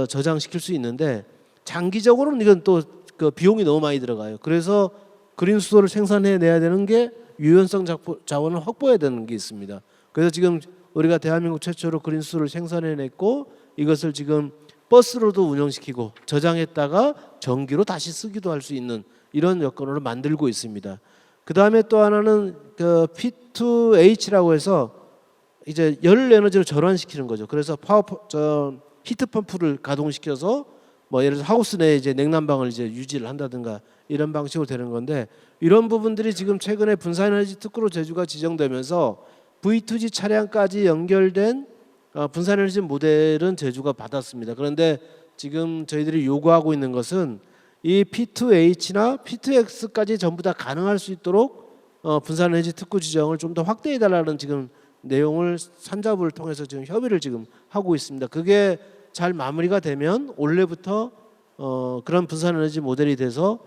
저장시킬 수 있는데 장기적으로는 이건 또 그 비용이 너무 많이 들어가요. 그래서 그린 수소를 생산해내야 되는 게 유연성 자원을 확보해야 되는 게 있습니다. 그래서 지금 우리가 대한민국 최초로 그린 수소를 생산해냈고 이것을 지금 버스로도 운영시키고 저장했다가 전기로 다시 쓰기도 할 수 있는 이런 여건으로 만들고 있습니다. 그 다음에 또 하나는 그 P2H라고 해서 이제 열 에너지로 전환시키는 거죠. 그래서 히트 펌프를 가동시켜서 뭐 예를 들어서 하우스 내에 이제 냉난방을 이제 유지를 한다든가 이런 방식으로 되는 건데 이런 부분들이 지금 최근에 분산에너지 특구로 제주가 지정되면서 V2G 차량까지 연결된 분산에너지 모델은 제주가 받았습니다. 그런데 지금 저희들이 요구하고 있는 것은 이 P2H나 P2X까지 전부 다 가능할 수 있도록 분산에너지 특구 지정을 좀 더 확대해 달라는 지금 내용을 산자부를 통해서 지금 협의를 지금 하고 있습니다. 그게 잘 마무리가 되면 올해부터 그런 분산에너지 모델이 돼서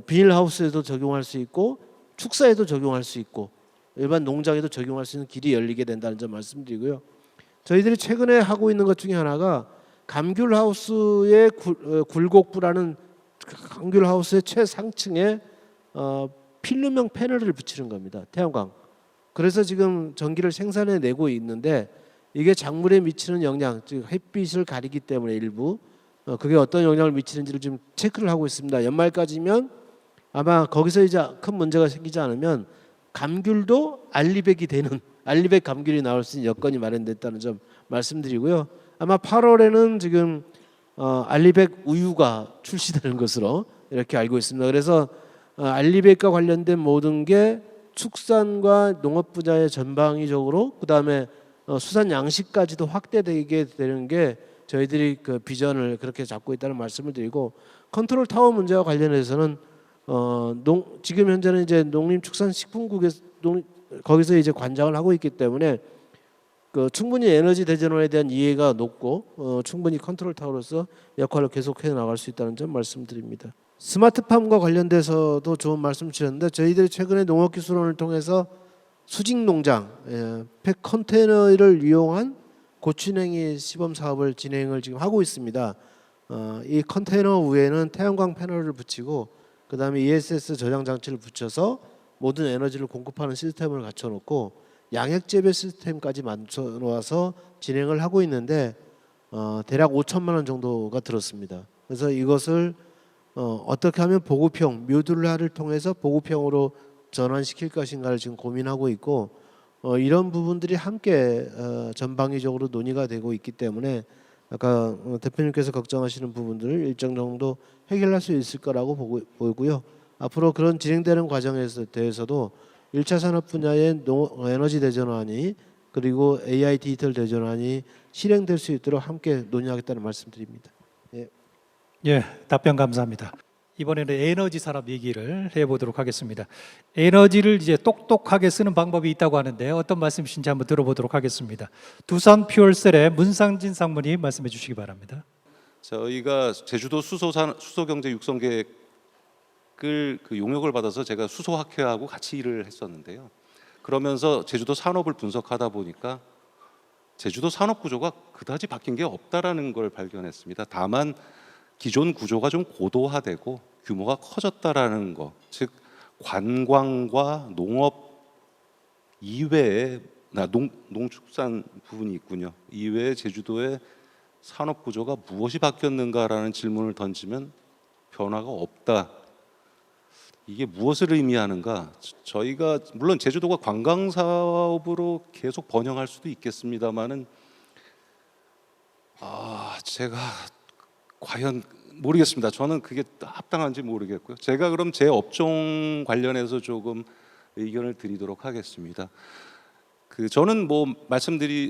비닐하우스에도 적용할 수 있고 축사에도 적용할 수 있고 일반 농장에도 적용할 수 있는 길이 열리게 된다는 점 말씀드리고요. 저희들이 최근에 하고 있는 것 중에 하나가 감귤하우스의 굴곡부라는 감귤하우스의 최상층에 필름형 패널을 붙이는 겁니다. 태양광. 그래서 지금 전기를 생산해내고 있는데 이게 작물에 미치는 영향, 즉 햇빛을 가리기 때문에 일부 그게 어떤 영향을 미치는지를 지금 체크를 하고 있습니다. 연말까지면 아마 거기서 이제 큰 문제가 생기지 않으면 감귤도 알리백이 되는 알리백 감귤이 나올 수 있는 여건이 마련됐다는 점 말씀드리고요. 아마 8월에는 지금 알리백 우유가 출시되는 것으로 이렇게 알고 있습니다. 그래서 알리백과 관련된 모든 게 축산과 농업 분야의 전방위적으로 그다음에 수산 양식까지도 확대되게 되는 게 저희들이 그 비전을 그렇게 잡고 있다는 말씀을 드리고, 컨트롤 타워 문제와 관련해서는 지금 현재는 이제 농림축산식품국에서 거기서 이제 관장을 하고 있기 때문에 그 충분히 에너지 대전환에 대한 이해가 높고 충분히 컨트롤 타워로서 역할을 계속해 나갈 수 있다는 점 말씀드립니다. 스마트팜과 관련돼서도 좋은 말씀 주셨는데, 저희들이 최근에 농업기술원을 통해서 수직농장, 팩 컨테이너를 이용한 고추냉이 시범 사업을 진행을 지금 하고 있습니다. 이 컨테이너 위에는 태양광 패널을 붙이고 그다음에 ESS 저장 장치를 붙여서 모든 에너지를 공급하는 시스템을 갖춰놓고 양액 재배 시스템까지 만들어 놓아서 진행을 하고 있는데 대략 5천만 원 정도가 들었습니다. 그래서 이것을 어떻게 하면 보급형 뮤듈라를 통해서 보급형으로 전환시킬 것인가를 지금 고민하고 있고, 이런 부분들이 함께 전방위적으로 논의가 되고 있기 때문에 아까 대표님께서 걱정하시는 부분들을 일정 정도 해결할 수 있을 거라고 보고요. 앞으로 그런 진행되는 과정에 대해서도 1차 산업 분야의 에너지 대전환이 그리고 AI 디지털 대전환이 실행될 수 있도록 함께 논의하겠다는 말씀드립니다. 예, 답변 감사합니다. 이번에는 에너지 산업 얘기를 해보도록 하겠습니다. 에너지를 이제 똑똑하게 쓰는 방법이 있다고 하는데 어떤 말씀이신지 한번 들어보도록 하겠습니다. 두산 퓨얼셀의 문상진 상무님 말씀해 주시기 바랍니다. 저희가 제주도 수소경제 육성 계획을 그 용역을 받아서 제가 수소학회하고 같이 일을 했었는데요. 그러면서 제주도 산업을 분석하다 보니까 제주도 산업 구조가 그다지 바뀐 게 없다라는 걸 발견했습니다. 다만 기존 구조가 좀 고도화되고 규모가 커졌다라는 거, 즉 관광과 농업 이외에 농축산 부분이 있군요. 이외에 제주도의 산업 구조가 무엇이 바뀌었는가라는 질문을 던지면 변화가 없다. 이게 무엇을 의미하는가? 저희가 물론 제주도가 관광 사업으로 계속 번영할 수도 있겠습니다만은 제가 과연 모르겠습니다. 저는 그게 합당한지 모르겠고요. 제가 그럼 제 업종 관련해서 조금 의견을 드리도록 하겠습니다. 저는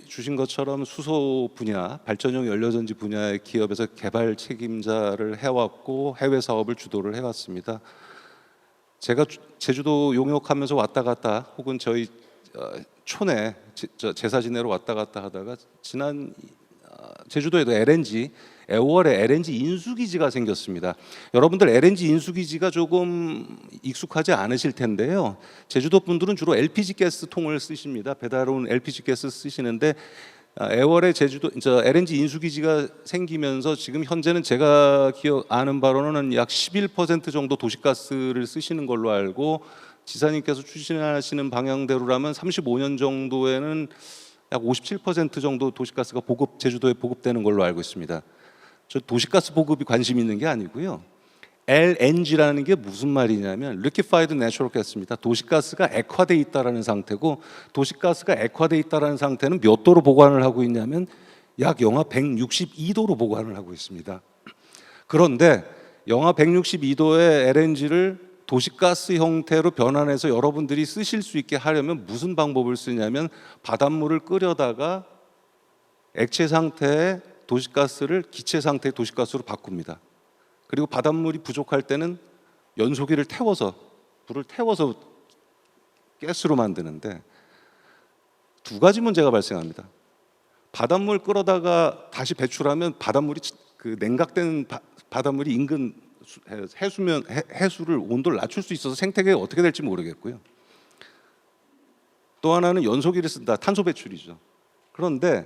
주신 것처럼 수소 분야, 발전용 연료전지 분야의 기업에서 개발 책임자를 해왔고 해외 사업을 주도를 해왔습니다. 제가 제주도 용역하면서 왔다 갔다 혹은 저희 촌에 제사 지내러 왔다 갔다 하다가 지난 제주도에도 애월에 LNG 인수기지가 생겼습니다. 여러분들 LNG 인수기지가 조금 익숙하지 않으실 텐데요. 제주도 분들은 주로 LPG 가스 통을 쓰십니다. 배달 온 LPG 가스 쓰시는데 애월에 LNG 인수기지가 생기면서 지금 현재는 제가 아는 바로는 약 11% 정도 도시가스를 쓰시는 걸로 알고, 지사님께서 추진하시는 방향대로라면 35년 정도에는 약 57% 정도 도시가스가 제주도에 보급되는 걸로 알고 있습니다. 저 도시가스 보급이 관심 있는 게 아니고요. LNG라는 게 무슨 말이냐면 Liquefied Natural Gas입니다. 도시가스가 액화돼 있다라는 상태고, 도시가스가 액화돼 있다라는 상태는 몇 도로 보관을 하고 있냐면 약 영하 162도로 보관을 하고 있습니다. 그런데 영하 162도의 LNG를 도시가스 형태로 변환해서 여러분들이 쓰실 수 있게 하려면 무슨 방법을 쓰냐면 바닷물을 끓여다가 액체 상태의 도시가스를 기체 상태의 도시가스로 바꿉니다. 그리고 바닷물이 부족할 때는 연소기를 태워서 불을 태워서 가스로 만드는데 두 가지 문제가 발생합니다. 바닷물 끓여다가 다시 배출하면 바닷물이 냉각된 바닷물이 인근 해수를 온도를 낮출 수 있어서 생태계가 어떻게 될지 모르겠고요. 또 하나는 연소기를 쓴다. 탄소 배출이죠. 그런데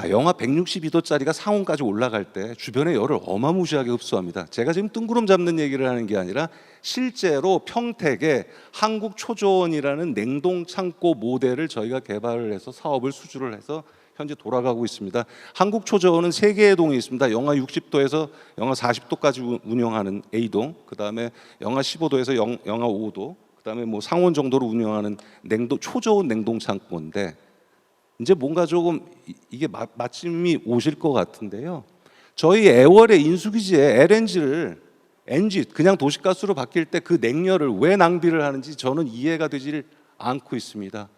영하 162도짜리가 상온까지 올라갈 때 주변의 열을 어마무시하게 흡수합니다. 제가 지금 뜬구름 잡는 얘기를 하는 게 아니라 실제로 평택에 한국초저원이라는 냉동창고 모델을 저희가 개발을 해서 사업을 수주를 해서 현재 돌아가고 있습니다. 한국초저원은 3개의 동이 있습니다. 영하 60도에서 영하 40도까지 운영하는 A동, 그다음에 영하 15도에서 영하 5도, 그다음에 상온 정도로 운영하는 초저온 냉동창고인데, 이제 뭔가 조금 이게 마침이 오실 것 같은데요. 저희 애월의 인수기지에 LNG를 그냥 도시가스로 바뀔 때 그 냉열을 왜 낭비를 하는지 저는 이해가 되질 않고 있습니다.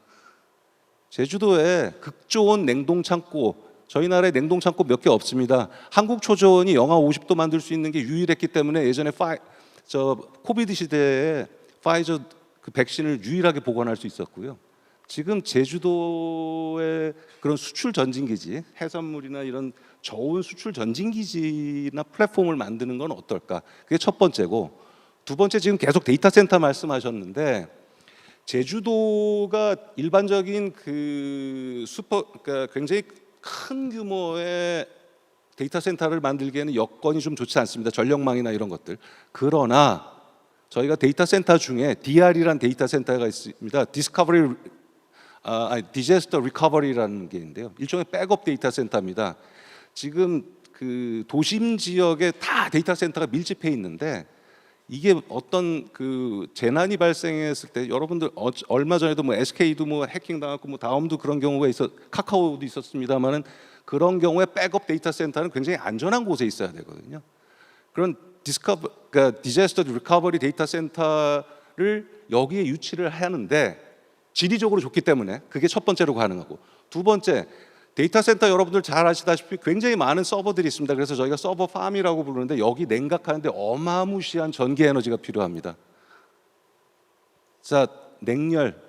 제주도에 극조온 냉동 창고, 저희 나라에 냉동 창고 몇 개 없습니다. 한국 초저온이 영하 50도 만들 수 있는 게 유일했기 때문에 예전에 코비드 시대에 파이저 그 백신을 유일하게 보관할 수 있었고요. 지금 제주도의 그런 수출 전진기지, 해산물이나 이런 저온 수출 전진기지나 플랫폼을 만드는 건 어떨까? 그게 첫 번째고, 두 번째 지금 계속 데이터 센터 말씀하셨는데 제주도가 일반적인 그러니까 굉장히 큰 규모의 데이터 센터를 만들기에는 여건이 좀 좋지 않습니다. 전력망이나 이런 것들. 그러나 저희가 데이터 센터 중에 DR이라는 데이터 센터가 있습니다. 디제스터 리커버리라는 게 있는데요. 일종의 백업 데이터 센터입니다. 지금 그 도심 지역에 다 데이터 센터가 밀집해 있는데 이게 어떤 그 재난이 발생했을 때 여러분들 얼마 전에도 뭐 SK도 뭐 해킹 당했고 뭐 다음도 그런 경우가 카카오도 있었습니다만은 그런 경우에 백업 데이터 센터는 굉장히 안전한 곳에 있어야 되거든요. 그런 그러니까 디제스터 리커버리 데이터 센터를 여기에 유치를 하는데 지리적으로 좋기 때문에 그게 첫 번째로 가능하고, 두 번째 데이터 센터 여러분들 잘 아시다시피 굉장히 많은 서버들이 있습니다. 그래서 저희가 서버 팜이라고 부르는데 여기 냉각하는데 어마무시한 전기 에너지가 필요합니다. 자, 냉열,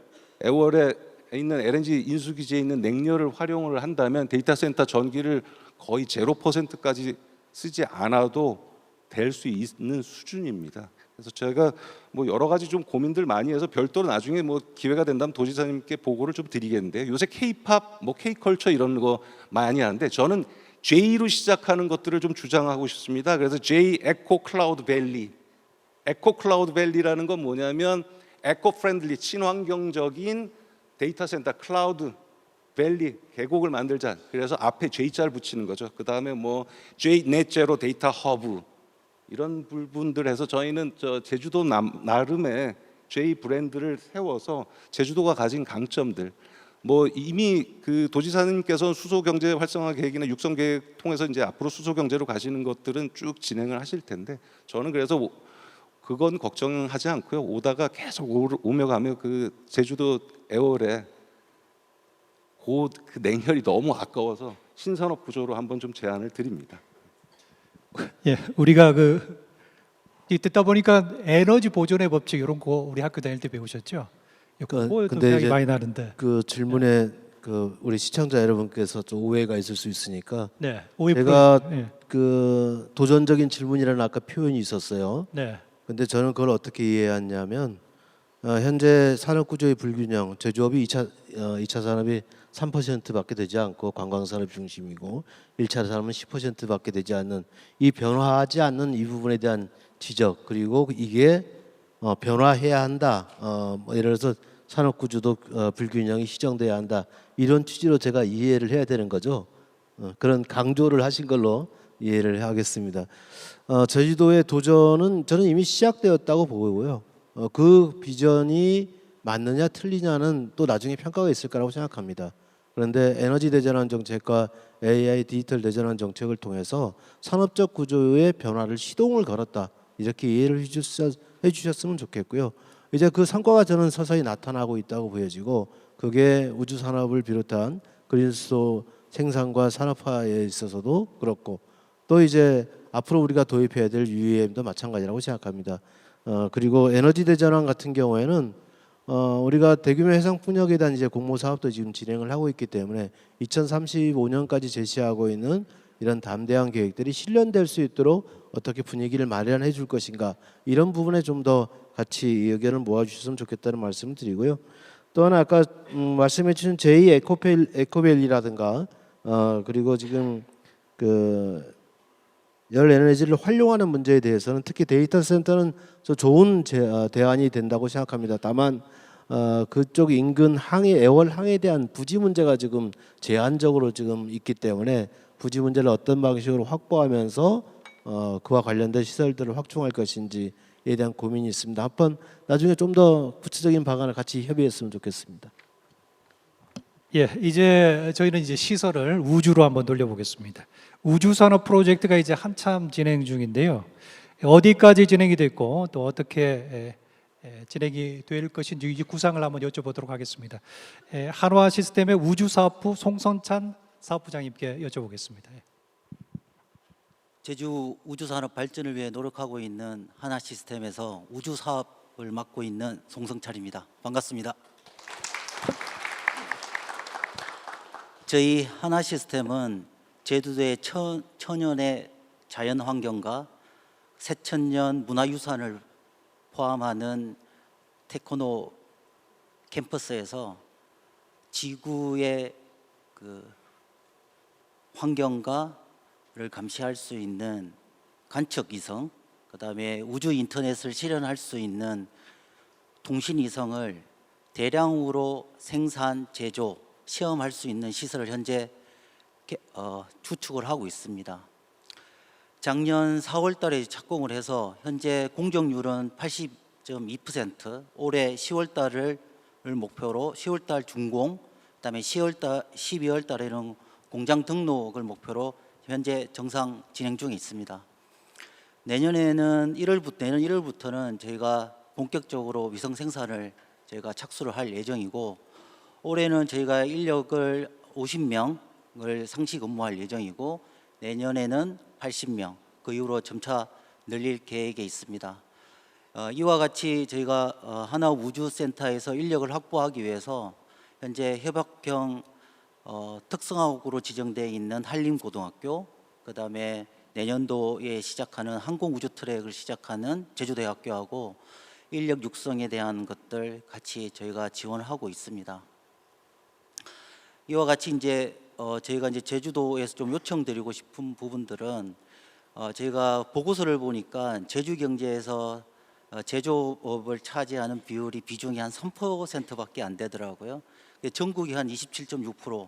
애월에 있는 LNG 인수기지에 있는 냉열을 활용을 한다면 데이터 센터 전기를 거의 0%까지 쓰지 않아도 될 수 있는 수준입니다. 그래서 제가 뭐 여러 가지 좀 고민들 많이 해서 별도로 나중에 뭐 기회가 된다면 도지사님께 보고를 좀 드리겠는데, 요새 K-팝, 뭐 K-컬처 이런 거 많이 하는데 저는 J로 시작하는 것들을 좀 주장하고 싶습니다. 그래서 J 에코 클라우드 밸리, 에코 클라우드 밸리라는 건 뭐냐면 에코 프렌들리, 친환경적인 데이터 센터 클라우드 밸리 계곡을 만들자. 그래서 앞에 J자를 붙이는 거죠. 그 다음에 뭐 J 넷제로 데이터 허브 이런 부분들 해서 저희는 제주도 나름의 J 브랜드를 세워서 제주도가 가진 강점들, 뭐 이미 그 도지사님께서 수소 경제 활성화 계획이나 육성 계획 통해서 이제 앞으로 수소 경제로 가시는 것들은 쭉 진행을 하실 텐데 저는 그래서 그건 걱정하지 않고요. 오다가 계속 오며 가며 그 제주도 애월에 그 냉혈이 너무 아까워서 신산업 구조로 한번 좀 제안을 드립니다. 예, 우리가 듣다 보니까 에너지 보존의 법칙 이런 거 우리 학교 다닐 때 배우셨죠? 그거 근데 생각이 이제 많이 나는데. 그 질문에 그 우리 시청자 여러분께서 좀 오해가 있을 수 있으니까 네, 오해 제가 예, 그 도전적인 질문이라는 아까 표현이 있었어요. 네, 근데 저는 그걸 어떻게 이해했냐면 현재 산업 구조의 불균형, 제조업이 2차 산업이 3%밖에 되지 않고 관광 산업 중심이고 1차 산업은 10%밖에 되지 않는 이 변화하지 않는 이 부분에 대한 지적, 그리고 이게 변화해야 한다. 뭐 예를 들어서 산업 구조도 불균형이 시정돼야 한다. 이런 취지로 제가 이해를 해야 되는 거죠. 그런 강조를 하신 걸로 이해를 하겠습니다. 제주도의 도전은 저는 이미 시작되었다고 보고요. 그 비전이 맞느냐 틀리냐는 또 나중에 평가가 있을 거라고 생각합니다. 그런데 에너지 대전환 정책과 AI 디지털 대전환 정책을 통해서 산업적 구조의 변화를 시동을 걸었다. 이렇게 이해를 해주셨으면 좋겠고요. 이제 그 성과가 저는 서서히 나타나고 있다고 보여지고, 그게 우주 산업을 비롯한 그린수소 생산과 산업화에 있어서도 그렇고, 또 이제 앞으로 우리가 도입해야 될 UEM도 마찬가지라고 생각합니다. 그리고 에너지 대전환 같은 경우에는 우리가 대규모 해상 풍력에 대한 이제 공모 사업도 지금 진행을 하고 있기 때문에 2035년까지 제시하고 있는 이런 담대한 계획들이 실현될 수 있도록 어떻게 분위기를 마련해 줄 것인가, 이런 부분에 좀 더 같이 의견을 모아주셨으면 좋겠다는 말씀을 드리고요. 또 하나 아까 말씀해 주신 제2 에코밸리라든가 그리고 지금 그 열 에너지를 활용하는 문제에 대해서는 특히 데이터 센터는 저 좋은 대안이 된다고 생각합니다. 다만 그쪽 인근 항해, 애월 항해에 대한 부지 문제가 지금 제한적으로 지금 있기 때문에 부지 문제를 어떤 방식으로 확보하면서 그와 관련된 시설들을 확충할 것인지에 대한 고민이 있습니다. 한번 나중에 좀 더 구체적인 방안을 같이 협의했으면 좋겠습니다. 예, 이제 저희는 이제 시설을 우주로 한번 돌려보겠습니다. 우주 산업 프로젝트가 이제 한참 진행 중인데요. 어디까지 진행이 됐고 또 어떻게 진행이 될 것인지 이 구상을 한번 여쭤보도록 하겠습니다. 한화 시스템의 우주사업부 송선찬 사업부장님께 여쭤보겠습니다. 제주 우주산업 발전을 위해 노력하고 있는 하나 시스템에서 우주 사업을 맡고 있는 송성철입니다. 반갑습니다. 저희 하나 시스템은 제주도의 천연의 자연 환경과 새천년 문화유산을 포함하는 테크노 캠퍼스에서 지구의 그 환경가를 감시할 수 있는 관측 위성, 그다음에 우주 인터넷을 실현할 수 있는 통신 위성을 대량으로 생산, 제조, 시험할 수 있는 시설을 현재 주축을 하고 있습니다. 작년 4월 달에 착공을 해서 현재 공정률은 80.2%, 올해 10월 달을 목표로 10월 달 준공, 그다음에 12월 달에는 공장 등록을 목표로 현재 정상 진행 중에 있습니다. 내년 1월부터는 저희가 본격적으로 위성 생산을 저희가 착수를 할 예정이고, 올해는 저희가 인력을 50명을 상시 근무할 예정이고, 내년에는 80명, 그 이후로 점차 늘릴 계획에 있습니다. 이와 같이 저희가 하나우주센터에서 인력을 확보하기 위해서 현재 협약형 특성화국으로 지정되어 있는 한림고등학교, 그 다음에 내년도에 시작하는 항공우주 트랙을 시작하는 제주대학교하고 인력 육성에 대한 것들 같이 저희가 지원하고 있습니다. 이와 같이 이제 저희가 이제 제주도에서 좀 요청드리고 싶은 부분들은 저희가 보고서를 보니까 제주 경제에서 제조업을 차지하는 비중이 한 3%밖에 안 되더라고요. 전국이 한 27.6%,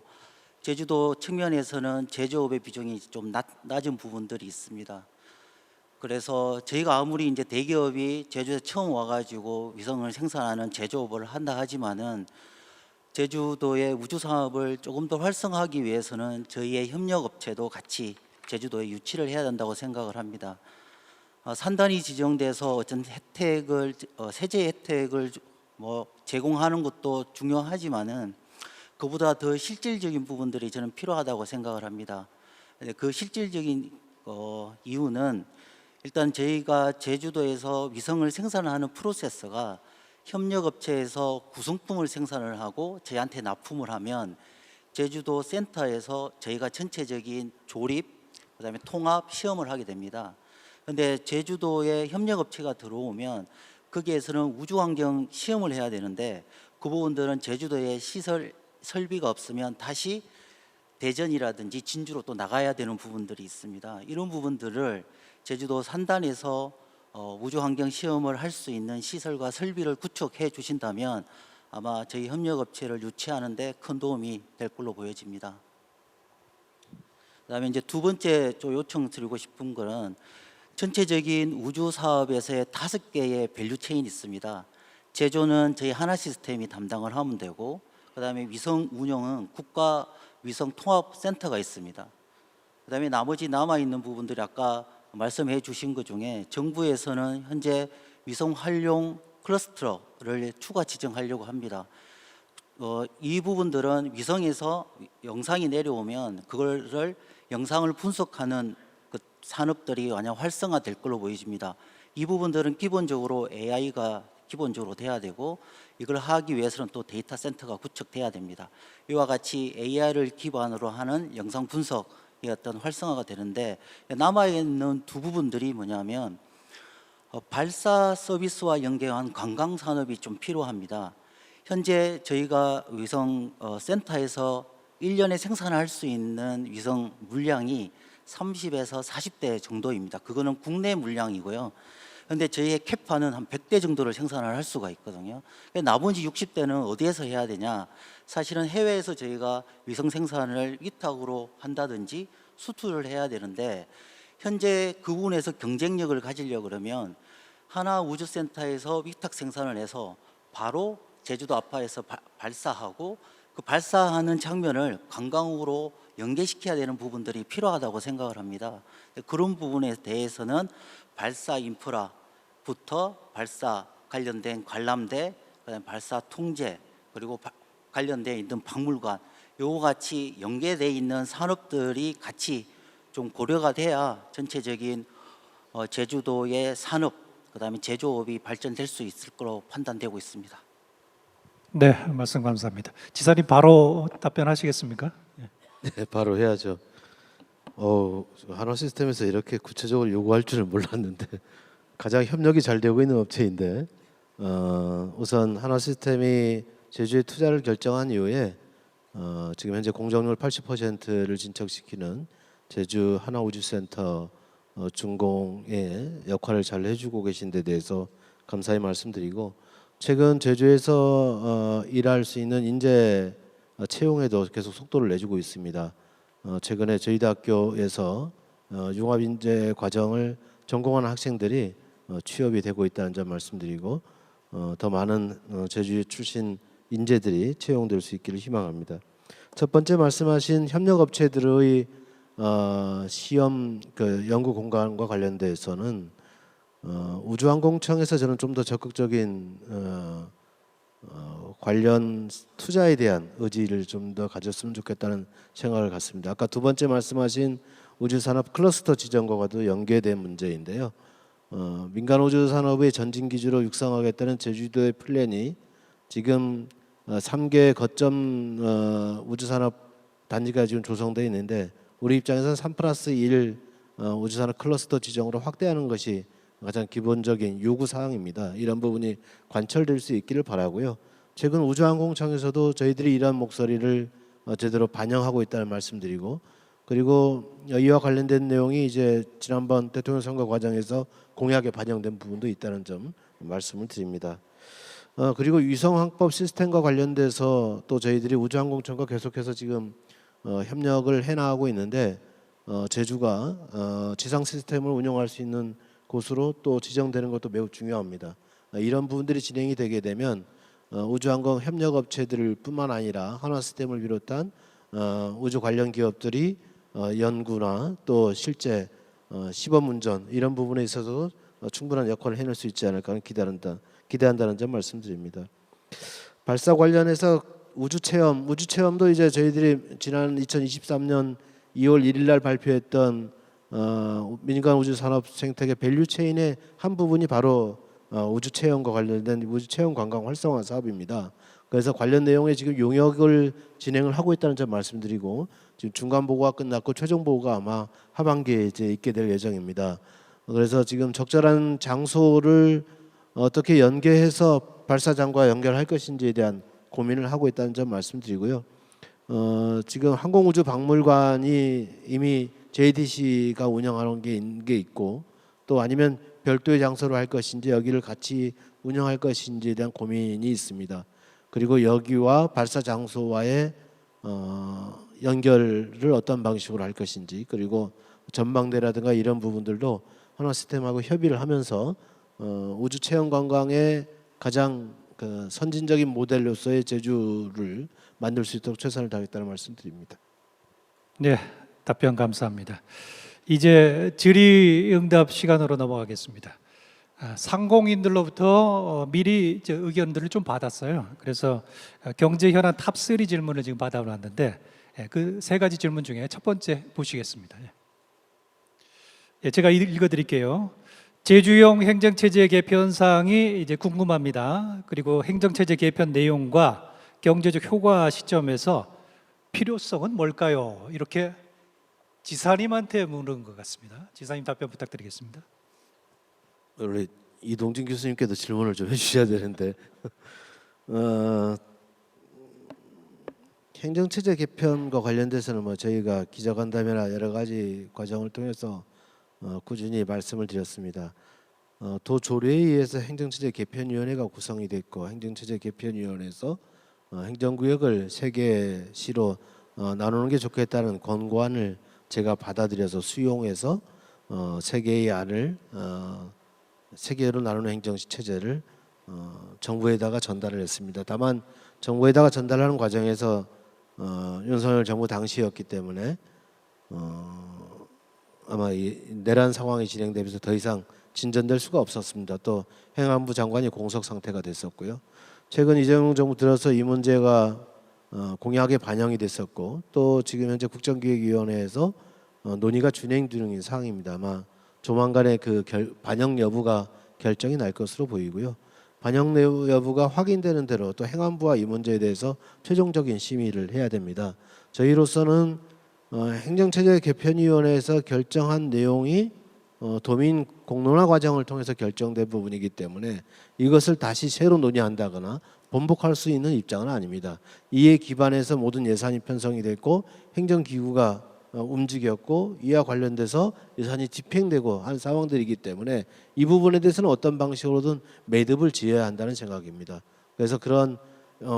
제주도 측면에서는 제조업의 비중이 좀 낮은 부분들이 있습니다. 그래서 저희가 아무리 이제 대기업이 제주에 처음 와가지고 위성을 생산하는 제조업을 한다 하지만은 제주도의 우주 사업을 조금 더 활성화하기 위해서는 저희의 협력업체도 같이 제주도에 유치를 해야 된다고 생각을 합니다. 산단이 지정돼서 어떤 혜택을 세제 혜택을 제공하는 것도 중요하지만은 그보다 더 실질적인 부분들이 저는 필요하다고 생각을 합니다. 그 실질적인 이유는 일단 저희가 제주도에서 위성을 생산하는 프로세서가 협력업체에서 구성품을 생산을 하고 저희한테 납품을 하면 제주도 센터에서 저희가 전체적인 조립, 그다음에 통합, 시험을 하게 됩니다. 그런데 제주도에 협력업체가 들어오면 거기에서는 우주환경 시험을 해야 되는데 그 부분들은 제주도에 시설, 설비가 없으면 다시 대전이라든지 진주로 또 나가야 되는 부분들이 있습니다. 이런 부분들을 제주도 산단에서 우주환경 시험을 할 수 있는 시설과 설비를 구축해 주신다면 아마 저희 협력업체를 유치하는 데 큰 도움이 될 걸로 보여집니다. 그다음에 이제 두 번째 좀 요청드리고 싶은 거는 전체적인 우주 사업에서의 5개의 밸류 체인이 있습니다. 제조는 저희 하나 시스템이 담당을 하면 되고, 그다음에 위성 운영은 국가 위성 통합 센터가 있습니다. 그다음에 나머지 남아 있는 부분들이 아까 말씀해 주신 것 중에 정부에서는 현재 위성 활용 클러스터를 추가 지정하려고 합니다. 이 부분들은 위성에서 영상이 내려오면 그거를 영상을 분석하는 그 산업들이 완전 활성화될 걸로 보여집니다. 이 부분들은 기본적으로 AI가 기본적으로 돼야 되고, 이걸 하기 위해서는 또 데이터 센터가 구축돼야 됩니다. 이와 같이 AI를 기반으로 하는 영상 분석이 어떤 활성화가 되는데, 남아 있는 두 부분들이 뭐냐면 발사 서비스와 연계한 관광 산업이 좀 필요합니다. 현재 저희가 위성 센터에서 1년에 생산할 수 있는 위성 물량이 30에서 40대 정도입니다. 그거는 국내 물량이고요. 그런데 저희의 캐파는 한 100대 정도를 생산을 할 수가 있거든요. 나머지 60대는 어디에서 해야 되냐? 사실은 해외에서 저희가 위성 생산을 위탁으로 한다든지 수출을 해야 되는데, 현재 그 부분에서 경쟁력을 가지려고 그러면 하나우주센터에서 위탁 생산을 해서 바로 제주도 아파에서 발사하고 그 발사하는 장면을 관광으로 연계시켜야 되는 부분들이 필요하다고 생각을 합니다. 그런 부분에 대해서는 발사 인프라부터 발사 관련된 관람대, 그다음에 발사 통제, 그리고 관련돼 있는 박물관, 요거 같이 연계돼 있는 산업들이 같이 좀 고려가 돼야 전체적인 제주도의 산업, 그다음에 제조업이 발전될 수 있을 거로 판단되고 있습니다. 네, 말씀 감사합니다. 지사님 바로 답변하시겠습니까? 네, 바로 해야죠. 한화 시스템에서 이렇게 구체적으로 요구할 줄은 몰랐는데 가장 협력이 잘 되고 있는 업체인데 우선 한화 시스템이 제주에 투자를 결정한 이후에 지금 현재 공정률 80%를 진척시키는 제주 하나우주센터 준공의 역할을 잘 해주고 계신 데 대해서 감사히 말씀드리고, 최근 제주에서 일할 수 있는 인재 채용에도 계속 속도를 내주고 있습니다. 최근에 저희 대학교에서 융합인재 과정을 전공하는 학생들이 취업이 되고 있다는 점 말씀드리고, 더 많은 제주 출신 인재들이 채용될 수 있기를 희망합니다. 첫 번째 말씀하신 협력업체들의 시험 연구 공간과 관련돼서는 우주항공청에서 저는 좀 더 적극적인 관련 투자에 대한 의지를 좀 더 가졌으면 좋겠다는 생각을 갖습니다. 아까 두 번째 말씀하신 우주산업 클러스터 지정과도 연계된 문제인데요. 민간 우주산업의 전진 기지로 육성하겠다는 제주도의 플랜이 지금 3개 거점 우주산업 단지가 지금 조성되어 있는데, 우리 입장에서는 3+1 우주산업 클러스터 지정으로 확대하는 것이 가장 기본적인 요구 사항입니다. 이런 부분이 관철될 수 있기를 바라고요. 최근 우주항공청에서도 저희들이 이러한 목소리를 제대로 반영하고 있다는 말씀드리고, 그리고 이와 관련된 내용이 이제 지난번 대통령 선거 과정에서 공약에 반영된 부분도 있다는 점 말씀을 드립니다. 그리고 위성항법 시스템과 관련돼서 또 저희들이 우주항공청과 계속해서 지금 협력을 해나가고 있는데, 제주가 지상 시스템을 운영할 수 있는 곳으로 또 지정되는 것도 매우 중요합니다. 이런 부분들이 진행이 되게 되면 우주항공 협력업체들 뿐만 아니라 한화 시스템을 비롯한 우주 관련 기업들이 연구나 또 실제 시범 운전 이런 부분에 있어서 충분한 역할을 해낼 수 있지 않을까 하는 기대한다는 점 말씀드립니다. 발사 관련해서 우주체험도 이제 저희들이 지난 2023년 2월 1일 날 발표했던 민간 우주 산업 생태계 밸류 체인의 한 부분이 바로 우주 체험과 관련된 우주 체험 관광 활성화 사업입니다. 그래서 관련 내용에 지금 용역을 진행을 하고 있다는 점 말씀드리고, 지금 중간 보고가 끝났고 최종 보고가 아마 하반기에 이제 있게 될 예정입니다. 그래서 지금 적절한 장소를 어떻게 연계해서 발사장과 연결할 것인지에 대한 고민을 하고 있다는 점 말씀드리고요. 지금 항공우주박물관이 이미 JTC가 운영하는 게 있고, 또 아니면 별도의 장소로 할 것인지 여기를 같이 운영할 것인지에 대한 고민이 있습니다. 그리고 여기와 발사 장소와의 연결을 어떤 방식으로 할 것인지, 그리고 전망대라든가 이런 부분들도 한화 시스템하고 협의를 하면서 우주 체험 관광의 가장 선진적인 모델로서의 제주를 만들 수 있도록 최선을 다하겠다는 말씀드립니다. 네, 답변 감사합니다. 이제 질의응답 시간으로 넘어가겠습니다. 상공인들로부터 미리 의견들을 좀 받았어요. 그래서 경제 현안 탑3 질문을 지금 받아왔는데, 그 세 가지 질문 중에 첫 번째 보시겠습니다. 제가 읽어드릴게요. 제주형 행정체제 개편 사항이 이제 궁금합니다. 그리고 행정체제 개편 내용과 경제적 효과 시점에서 필요성은 뭘까요? 이렇게 지사님한테 물은 것 같습니다. 지사님 답변 부탁드리겠습니다. 원래 이동진 교수님께도 질문을 좀 해주셔야 되는데 행정체제 개편과 관련돼서는 뭐 저희가 기자간담회나 여러 가지 과정을 통해서 꾸준히 말씀을 드렸습니다. 도조례에 의해서 행정체제 개편위원회가 구성이 됐고, 행정체제 개편위원회에서 행정구역을 3개 시로 나누는 게 좋겠다는 권고안을 제가 받아들여서 수용해서 3개의 안을 3개로 나누는 행정체제를 정부에다가 전달을 했습니다. 다만 정부에다가 전달하는 과정에서 윤석열 정부 당시였기 때문에 아마 이 내란 상황이 진행되면서 더 이상 진전될 수가 없었습니다. 또 행안부 장관이 공석 상태가 됐었고요. 최근 이재명 정부 들어서 이 문제가 공약에 반영이 됐었고 또 지금 현재 국정기획위원회에서 논의가 진행 중인 상황입니다. 아마 조만간에 그 반영 여부가 결정이 날 것으로 보이고요. 반영 여부가 확인되는 대로 또 행안부와 이 문제에 대해서 최종적인 심의를 해야 됩니다. 저희로서는 행정체제 개편위원회에서 결정한 내용이 도민 공론화 과정을 통해서 결정된 부분이기 때문에 이것을 다시 새로 논의한다거나 번복할 수 있는 입장은 아닙니다. 이에 기반해서 모든 예산이 편성이 됐고 행정기구가 움직였고 이와 관련돼서 예산이 집행되고 한 상황들이기 때문에 이 부분에 대해서는 어떤 방식으로든 매듭을 지어야 한다는 생각입니다. 그래서 그런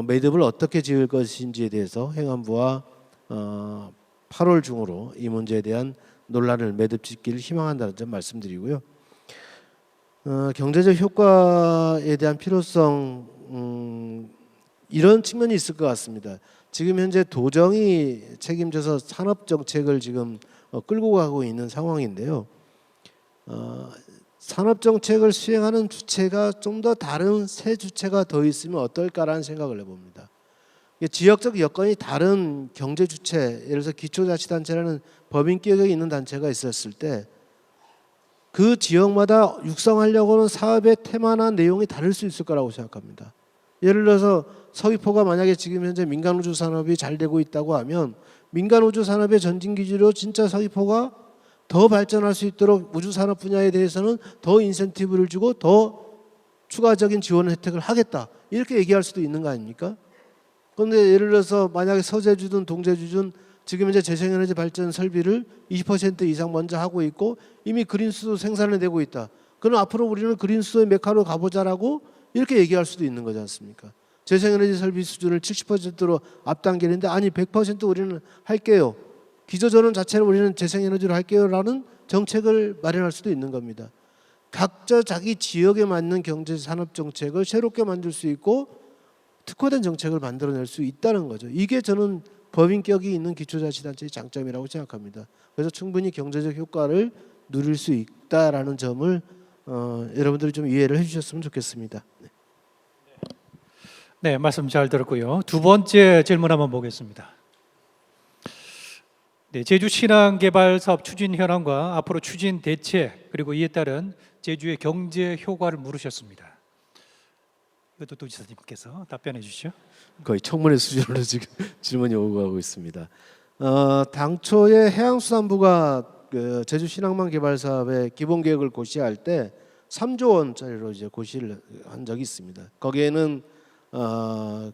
매듭을 어떻게 지을 것인지에 대해서 행안부와 8월 중으로 이 문제에 대한 논란을 매듭 짓기를 희망한다는 점 말씀드리고요. 경제적 효과에 대한 필요성 이런 측면이 있을 것 같습니다. 지금 현재 도정이 책임져서 산업 정책을 지금 끌고 가고 있는 상황인데요. 산업 정책을 수행하는 주체가 좀 더 다른 새 주체가 더 있으면 어떨까라는 생각을 해봅니다. 지역적 여건이 다른 경제 주체, 예를 들어서 기초자치단체라는 법인격이 있는 단체가 있었을 때 그 지역마다 육성하려고 하는 사업의 테마나 내용이 다를 수 있을 거라고 생각합니다. 예를 들어서 서귀포가 만약에 지금 현재 민간우주 산업이 잘 되고 있다고 하면 민간우주 산업의 전진기지로 진짜 서귀포가 더 발전할 수 있도록 우주산업 분야에 대해서는 더 인센티브를 주고 더 추가적인 지원 혜택을 하겠다 이렇게 얘기할 수도 있는 거 아닙니까? 그런데 예를 들어서 만약에 서제주든 동제주든 지금 현재 재생에너지 발전 설비를 20% 이상 먼저 하고 있고 이미 그린수소 생산을 되고 있다. 그럼 앞으로 우리는 그린수소의 메카로 가보자라고 이렇게 얘기할 수도 있는 거지 않습니까? 재생에너지 설비 수준을 70%로 앞당기는데 아니 100% 우리는 할게요. 기저전원 자체를 우리는 재생에너지로 할게요라는 정책을 마련할 수도 있는 겁니다. 각자 자기 지역에 맞는 경제 산업 정책을 새롭게 만들 수 있고 특화된 정책을 만들어낼 수 있다는 거죠. 이게 저는 법인격이 있는 기초자치단체의 장점이라고 생각합니다. 그래서 충분히 경제적 효과를 누릴 수 있다라는 점을 여러분들이 좀 이해를 해주셨으면 좋겠습니다. 네, 말씀 잘 들었고요. 두 번째 질문 한번 보겠습니다. 네, 제주 신항 개발 사업 추진 현황과 앞으로 추진 대책 그리고 이에 따른 제주의 경제 효과를 물으셨습니다. 이것도 도지사님께서 답변해 주시죠. 거의 청문회 수준으로 지금 질문이 오고 가고 있습니다. 당초에 해양수산부가 그 제주 신항만 개발 사업의 기본 계획을 고시할 때 3조 원짜리로 이제 고시를 한 적이 있습니다. 거기에는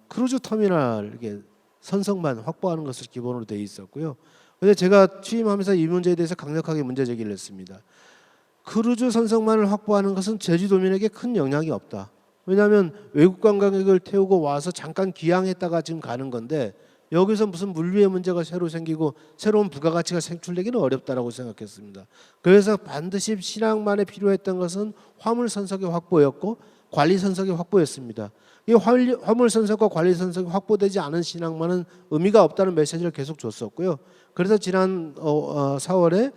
크루즈 터미널 이게 선성만 확보하는 것을 기본으로 돼 있었고요. 그런데 제가 취임하면서 이 문제에 대해서 강력하게 문제 제기를 했습니다. 크루즈 선성만을 확보하는 것은 제주도민에게 큰 영향이 없다. 왜냐하면 외국 관광객을 태우고 와서 잠깐 기항했다가 지금 가는 건데 여기서 무슨 물류의 문제가 새로 생기고 새로운 부가가치가 생출되기는 어렵다라고 생각했습니다. 그래서 반드시 신항만에 필요했던 것은 화물 선석의 확보였고 관리 선석의 확보였습니다. 이 화물 선석과 관리 선석이 확보되지 않은 신항만은 의미가 없다는 메시지를 계속 줬었고요. 그래서 지난 4월에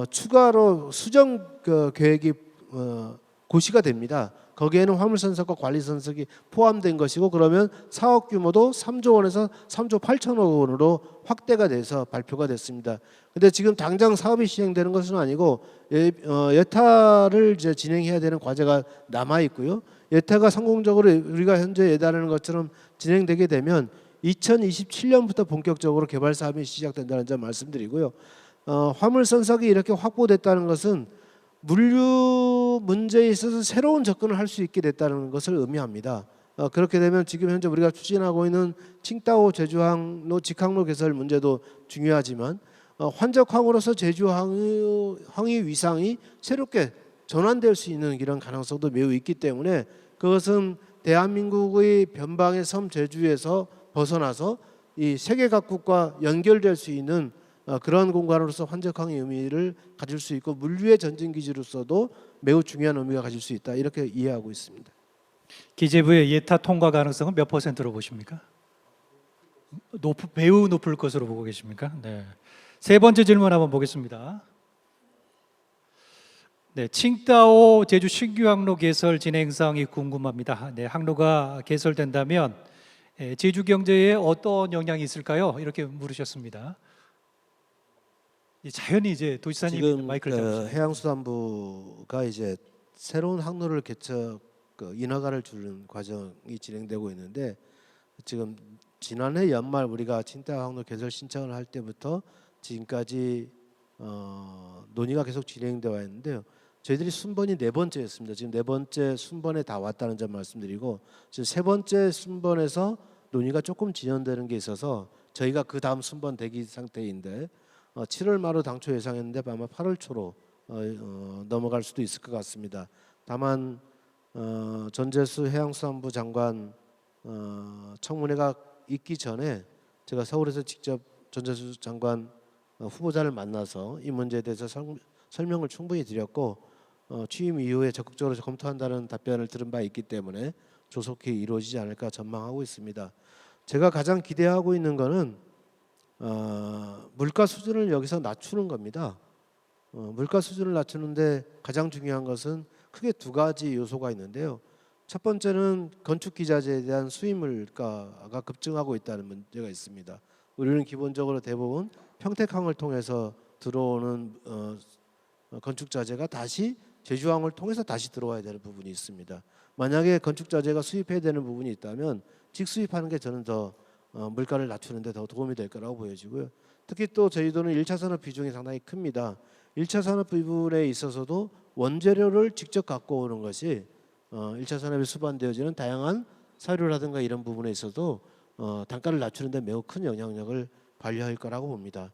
추가로 수정 계획이 고시가 됩니다. 거기에는 화물선석과 관리선석이 포함된 것이고 그러면 사업 규모도 3조 원에서 3조 8천억 원으로 확대가 돼서 발표가 됐습니다. 근데 지금 당장 사업이 시행되는 것은 아니고 예타를 이제 진행해야 되는 과제가 남아 있고요. 예타가 성공적으로 우리가 현재 예단하는 것처럼 진행되게 되면 2027년부터 본격적으로 개발 사업이 시작된다는 점 말씀드리고요. 화물선석이 이렇게 확보됐다는 것은 물류 문제에 있어서 새로운 접근을 할 수 있게 됐다는 것을 의미합니다. 그렇게 되면 지금 현재 우리가 추진하고 있는 칭따오 제주항로 직항로 개설 문제도 중요하지만 환적항으로서 제주항의 위상이 새롭게 전환될 수 있는 이런 가능성도 매우 있기 때문에 그것은 대한민국의 변방의 섬 제주에서 벗어나서 이 세계 각국과 연결될 수 있는 그러한 공간으로서 환적항의 의미를 가질 수 있고 물류의 전진기지로서도 매우 중요한 의미가 가질 수 있다 이렇게 이해하고 있습니다. 기재부의 예타 통과 가능성은 몇 %로 보십니까? 매우 높을 것으로 보고 계십니까? 네. 세 번째 질문 한번 보겠습니다. 네, 칭따오 제주 신규 항로 개설 진행 사항이 궁금합니다. 네, 항로가 개설된다면 제주 경제에 어떤 영향이 있을까요? 이렇게 물으셨습니다. 자연히 이제 도지사님 지금 마이크를 잡으시죠. 해양수산부가 이제 새로운 항로를 개척 인허가를 주는 과정이 진행되고 있는데 지금 지난해 연말 우리가 칭따오 항로 개설 신청을 할 때부터 지금까지 논의가 계속 진행되어 왔는데요. 저희들이 순번이 4번째였습니다. 지금 4번째 순번에 다 왔다는 점 말씀드리고 지금 3번째 순번에서 논의가 조금 진행되는 게 있어서 저희가 그 다음 순번 대기 상태인데 7월 말로 당초 예상했는데 아마 8월 초로 넘어갈 수도 있을 것 같습니다. 다만 전재수 해양수산부 장관 청문회가 있기 전에 제가 서울에서 직접 전재수 장관 후보자를 만나서 이 문제에 대해서 설명을 충분히 드렸고 취임 이후에 적극적으로 검토한다는 답변을 들은 바 있기 때문에 조속히 이루어지지 않을까 전망하고 있습니다. 제가 가장 기대하고 있는 거는 물가 수준을 여기서 낮추는 겁니다. 물가 수준을 낮추는데 가장 중요한 것은 크게 2가지 요소가 있는데요. 첫 번째는 건축 기자재에 대한 수입 물가가 급증하고 있다는 문제가 있습니다. 우리는 기본적으로 대부분 평택항을 통해서 들어오는 건축 자재가 다시 제주항을 통해서 다시 들어와야 되는 부분이 있습니다. 만약에 건축 자재가 수입해야 되는 부분이 있다면 직수입하는 게 저는 더 물가를 낮추는 데 더 도움이 될 거라고 보여지고요. 특히 또 저희도는 1차 산업 비중이 상당히 큽니다. 1차 산업 부분에 있어서도 원재료를 직접 갖고 오는 것이 1차 산업에 수반되어지는 다양한 사료라든가 이런 부분에 있어도 단가를 낮추는 데 매우 큰 영향력을 발휘할 거라고 봅니다.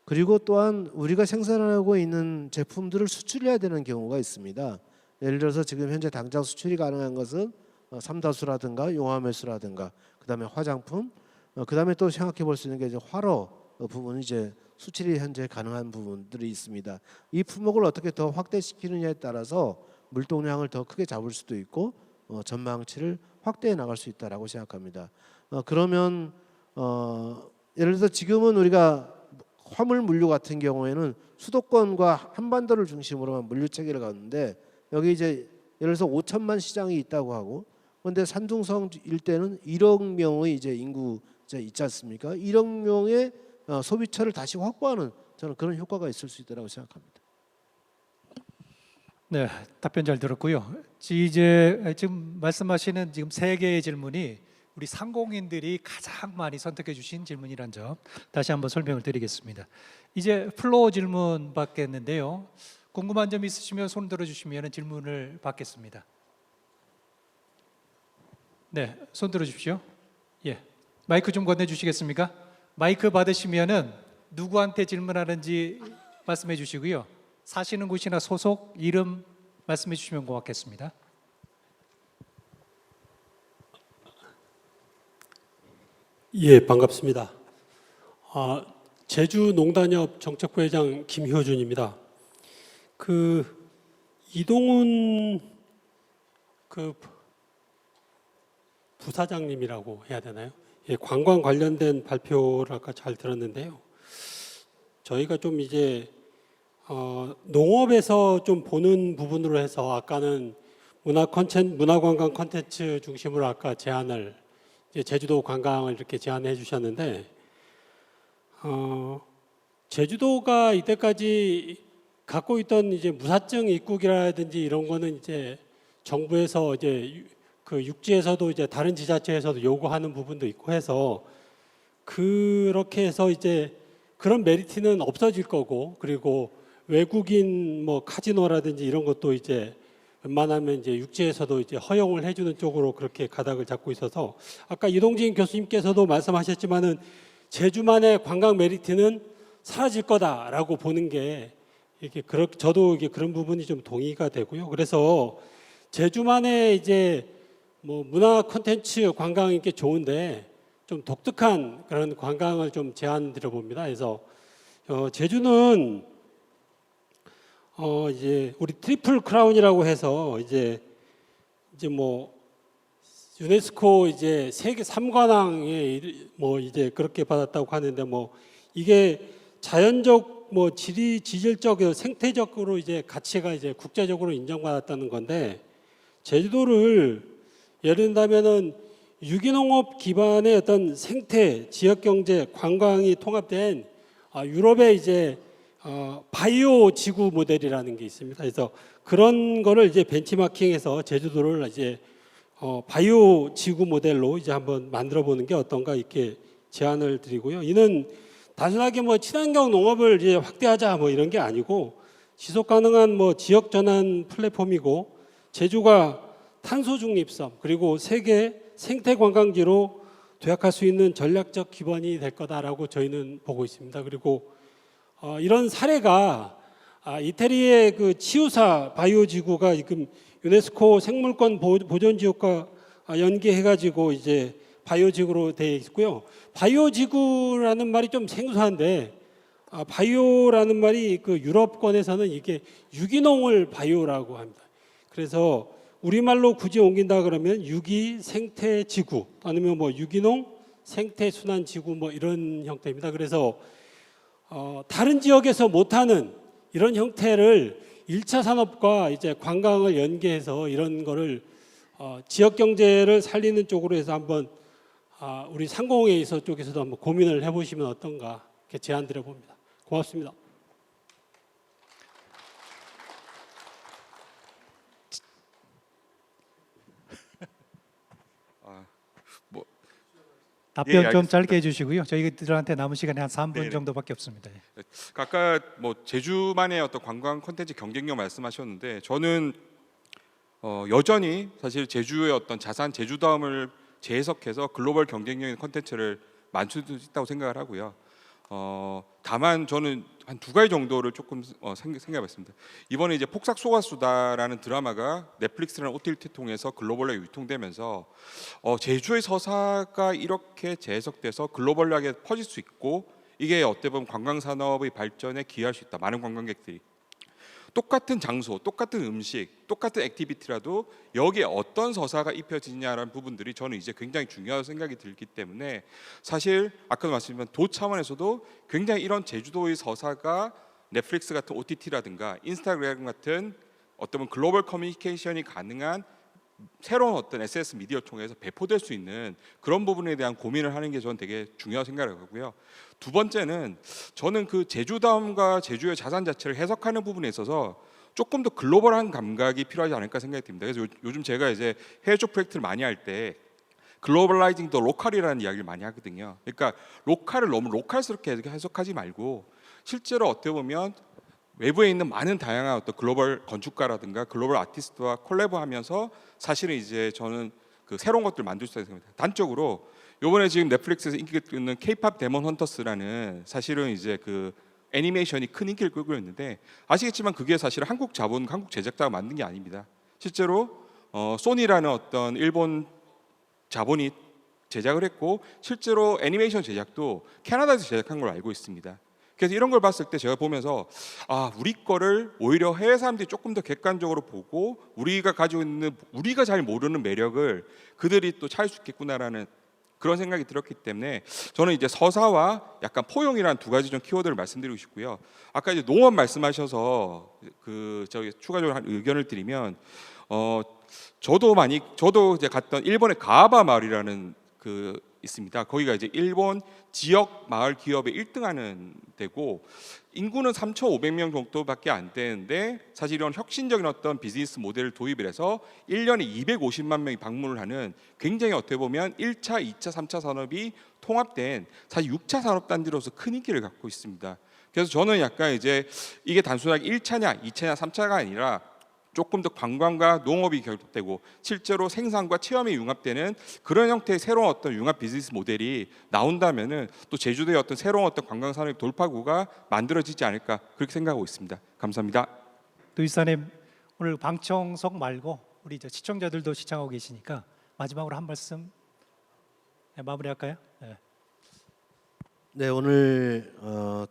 그리고 또한 우리가 생산하고 있는 제품들을 수출해야 되는 경우가 있습니다. 예를 들어서 지금 현재 당장 수출이 가능한 것은 삼다수라든가 용화매수라든가 그다음에 화장품, 그다음에 또 생각해 볼 수 있는 게 이제 화로 부분이 이제 수출이 현재 가능한 부분들이 있습니다. 이 품목을 어떻게 더 확대시키느냐에 따라서 물동량을 더 크게 잡을 수도 있고 전망치를 확대해 나갈 수 있다라고 생각합니다. 그러면 예를 들어서 지금은 우리가 화물 물류 같은 경우에는 수도권과 한반도를 중심으로만 물류 체계를 갖는데 여기 이제 예를 들어서 5천만 시장이 있다고 하고 그런데 산둥성 일대는 1억 명의 이제 인구가 있지 않습니까? 1억 명의 소비처를 다시 확보하는 저는 그런 효과가 있을 수 있다고 생각합니다. 네, 답변 잘 들었고요. 이제 지금 말씀하시는 지금 3개의 질문이 우리 상공인들이 가장 많이 선택해 주신 질문이란 점 다시 한번 설명을 드리겠습니다. 이제 플로어 질문 받겠는데요. 궁금한 점 있으시면 손 들어주시면 질문을 받겠습니다. 네, 손 들어주십시오. 예, 마이크 좀 건네주시겠습니까? 마이크 받으시면은 누구한테 질문하는지 말씀해 주시고요. 사시는 곳이나 소속, 이름 말씀해 주시면 고맙겠습니다. 예, 반갑습니다. 제주농단협 정책부회장 김효준입니다. 이동훈 부사장님이라고 해야 되나요? 예, 관광 관련된 발표를 아까 잘 들었는데요. 저희가 좀 이제 농업에서 좀 보는 부분으로 해서 아까는 문화관광 콘텐츠 중심으로 아까 제안을 이제 제주도 관광을 이렇게 제안해 주셨는데 제주도가 이때까지 갖고 있던 이제 무사증 입국이라든지 이런 거는 이제 정부에서 이제 그 육지에서도 이제 다른 지자체에서도 요구하는 부분도 있고 해서 그렇게 해서 이제 그런 메리트는 없어질 거고 그리고 외국인 뭐 카지노라든지 이런 것도 이제 웬만하면 이제 육지에서도 이제 허용을 해주는 쪽으로 그렇게 가닥을 잡고 있어서 아까 이동진 교수님께서도 말씀하셨지만은 제주만의 관광 메리트는 사라질 거다라고 보는 게 이게 저도 이게 그런 부분이 좀 동의가 되고요. 그래서 제주만의 이제 뭐 문화 콘텐츠 관광이 이렇게 좋은데 좀 독특한 그런 관광을 좀 제안 드려봅니다. 그래서 제주는 이제 우리 트리플 크라운이라고 해서 이제 뭐 유네스코 이제 세계 3관왕에 뭐 이제 그렇게 받았다고 하는데 뭐 이게 자연적 유독 뭐 지질적 생태적으로 이제 가치가 이제 국제적으로 인정받았다는 건데 제주도를 예를 든다면은 유기농업 기반의 어떤 생태, 지역 경제, 관광이 통합된 유럽의 이제 바이오 지구 모델이라는 게 있습니다. 그래서 그런 거를 이제 벤치마킹해서 제주도를 이제 바이오 지구 모델로 이제 한번 만들어 보는 게 어떤가 이렇게 제안을 드리고요. 이는 단순하게 뭐 친환경 농업을 이제 확대하자 뭐 이런 게 아니고 지속 가능한 뭐 지역 전환 플랫폼이고 제주가 탄소 중립섬 그리고 세계 생태 관광지로 도약할 수 있는 전략적 기반이 될 거다라고 저희는 보고 있습니다. 그리고 이런 사례가 이태리의 그 치우사 바이오 지구가 지금 유네스코 생물권 보존 지역과 연계해가지고 이제 바이오 지구로 되어 있고요. 바이오 지구라는 말이 좀 생소한데 바이오라는 말이 그 유럽권에서는 이게 유기농을 바이오라고 합니다. 그래서 우리말로 굳이 옮긴다 그러면 유기 생태 지구 아니면 뭐 유기농 생태 순환 지구 뭐 이런 형태입니다. 그래서 다른 지역에서 못하는 이런 형태를 1차 산업과 이제 관광을 연계해서 이런 거를 지역 경제를 살리는 쪽으로 해서 한번 우리 상공회의소 쪽에서도 한번 고민을 해보시면 어떤가 이렇게 제안 드려봅니다. 고맙습니다. 답변 예, 좀 알겠습니다. 짧게 해주시고요. 저희들한테 남은 시간이 한 3분 네네. 정도밖에 없습니다. 예. 아까 뭐 제주만의 어떤 관광 콘텐츠 경쟁력 말씀하셨는데 저는 여전히 사실 제주의 어떤 자산 제주다움을 재해석해서 글로벌 경쟁력 있는 콘텐츠를 만들 수 있다고 생각을 하고요. 다만 저는 한 두 가지 정도를 조금 생각해봤습니다. 이번에 이제 폭삭 속았수다라는 드라마가 넷플릭스라는 OTT 통해서 글로벌로 유통되면서 제주의 서사가 이렇게 재해석돼서 글로벌하게 퍼질 수 있고 이게 어떻게 보면 관광 산업의 발전에 기여할 수 있다. 많은 관광객들이 똑같은 장소, 똑같은 음식, 똑같은 액티비티라도 여기에 어떤 서사가 입혀지냐라는 부분들이 저는 이제 굉장히 중요하다고 생각이 들기 때문에 사실 아까도 말씀드린 도 차원에서도 굉장히 이런 제주도의 서사가 넷플릭스 같은 OTT라든가 인스타그램 같은 어떤 글로벌 커뮤니케이션이 가능한 새로운 어떤 SNS 미디어를 통해서 배포될 수 있는 그런 부분에 대한 고민을 하는 게 저는 되게 중요하다고 생각을 하고요. 두 번째는 저는 그 제주다움과 제주의 자산 자체를 해석하는 부분에 있어서 조금 더 글로벌한 감각이 필요하지 않을까 생각이 듭니다. 그래서 요즘 제가 이제 해외 쪽 프로젝트를 많이 할 때 글로벌라이징 더 로컬이라는 이야기를 많이 하거든요. 그러니까 로컬을 너무 로컬스럽게 해석하지 말고 실제로 어떻게 보면 외부에 있는 많은 다양한 어떤 글로벌 건축가라든가 글로벌 아티스트와 콜라보하면서 사실은 이제 저는 그 새로운 것들을 만들 수 있다고 생각합니다. 단적으로 이번에 지금 넷플릭스에서 인기가 있는 K-팝 데몬 헌터스라는 사실은 이제 그 애니메이션이 큰 인기를 끌고 있는데 아시겠지만 그게 사실 한국 자본, 한국 제작자가 만든 게 아닙니다. 실제로 소니라는 어떤 일본 자본이 제작을 했고 실제로 애니메이션 제작도 캐나다에서 제작한 걸로 알고 있습니다. 그래서 이런 걸 봤을 때 제가 보면서 우리 거를 오히려 해외 사람들이 조금 더 객관적으로 보고 우리가 가지고 있는 우리가 잘 모르는 매력을 그들이 또 찾을 수 있겠구나라는 그런 생각이 들었기 때문에 저는 이제 서사와 약간 포용이라는 두 가지 좀 키워드를 말씀드리고 싶고요. 아까 이제 농업 말씀하셔서 저기 추가적으로 한 의견을 드리면 저도 이제 갔던 일본의 가하바 마을이라는 있습니다. 거기가 이제 일본 지역 마을 기업의 1등하는 데고 인구는 3,500명 정도밖에 안 되는데 사실 이런 혁신적인 어떤 비즈니스 모델을 도입을 해서 1년에 250만 명이 방문을 하는 굉장히 어떻게 보면 1차, 2차, 3차 산업이 통합된 사실 6차 산업단지로서 큰 인기를 갖고 있습니다. 그래서 저는 약간 이제 이게 단순하게 1차냐, 2차냐, 3차가 아니라 조금 더 관광과 농업이 결합되고 실제로 생산과 체험이 융합되는 그런 형태의 새로운 어떤 융합 비즈니스 모델이 나온다면은 또 제주도의 어떤 새로운 어떤 관광 산업 돌파구가 만들어지지 않을까 그렇게 생각하고 있습니다. 감사합니다. 도지사님 오늘 방청석 말고 우리 이제 시청자들도 시청하고 계시니까 마지막으로 한 말씀 마무리할까요? 네. 네, 오늘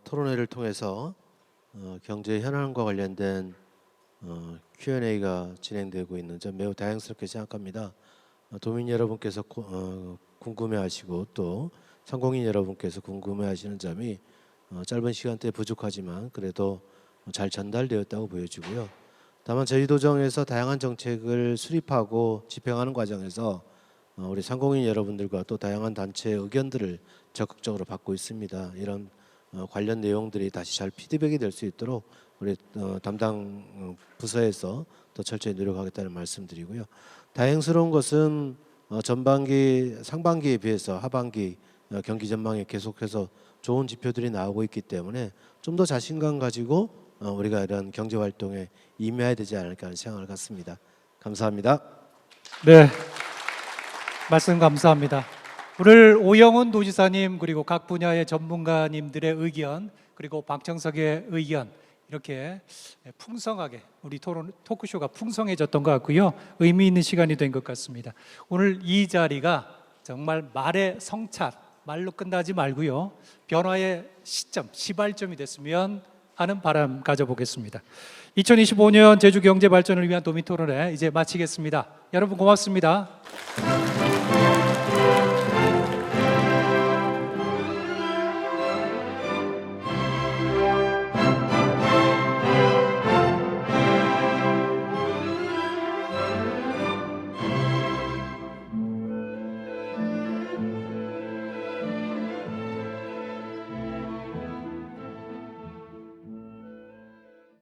토론회를 통해서 경제 현안과 관련된 Q&A가 진행되고 있는 점 매우 다양스럽게 생각합니다. 도민 여러분께서 궁금해하시고 또 상공인 여러분께서 궁금해하시는 점이 짧은 시간대에 부족하지만 그래도 잘 전달되었다고 보여지고요. 다만 저희 도정에서 다양한 정책을 수립하고 집행하는 과정에서 우리 상공인 여러분들과 또 다양한 단체의 의견들을 적극적으로 받고 있습니다. 이런 관련 내용들이 다시 잘 피드백이 될 수 있도록 우리 담당 부서에서 더 철저히 노력하겠다는 말씀드리고요. 다행스러운 것은 전반기, 상반기에 비해서 하반기 경기 전망에 계속해서 좋은 지표들이 나오고 있기 때문에 좀 더 자신감 가지고 우리가 이런 경제 활동에 임해야 되지 않을까 하는 생각을 갖습니다. 감사합니다. 네, 말씀 감사합니다. 오늘 오영훈 도지사님 그리고 각 분야의 전문가님들의 의견 그리고 박정석의 의견 이렇게 풍성하게 우리 토크쇼가 풍성해졌던 것 같고요. 의미 있는 시간이 된 것 같습니다. 오늘 이 자리가 정말 말의 성찰, 말로 끝나지 말고요. 변화의 시점, 시발점이 됐으면 하는 바람 가져보겠습니다. 2025년 제주 경제 발전을 위한 도민토론회 이제 마치겠습니다. 여러분 고맙습니다.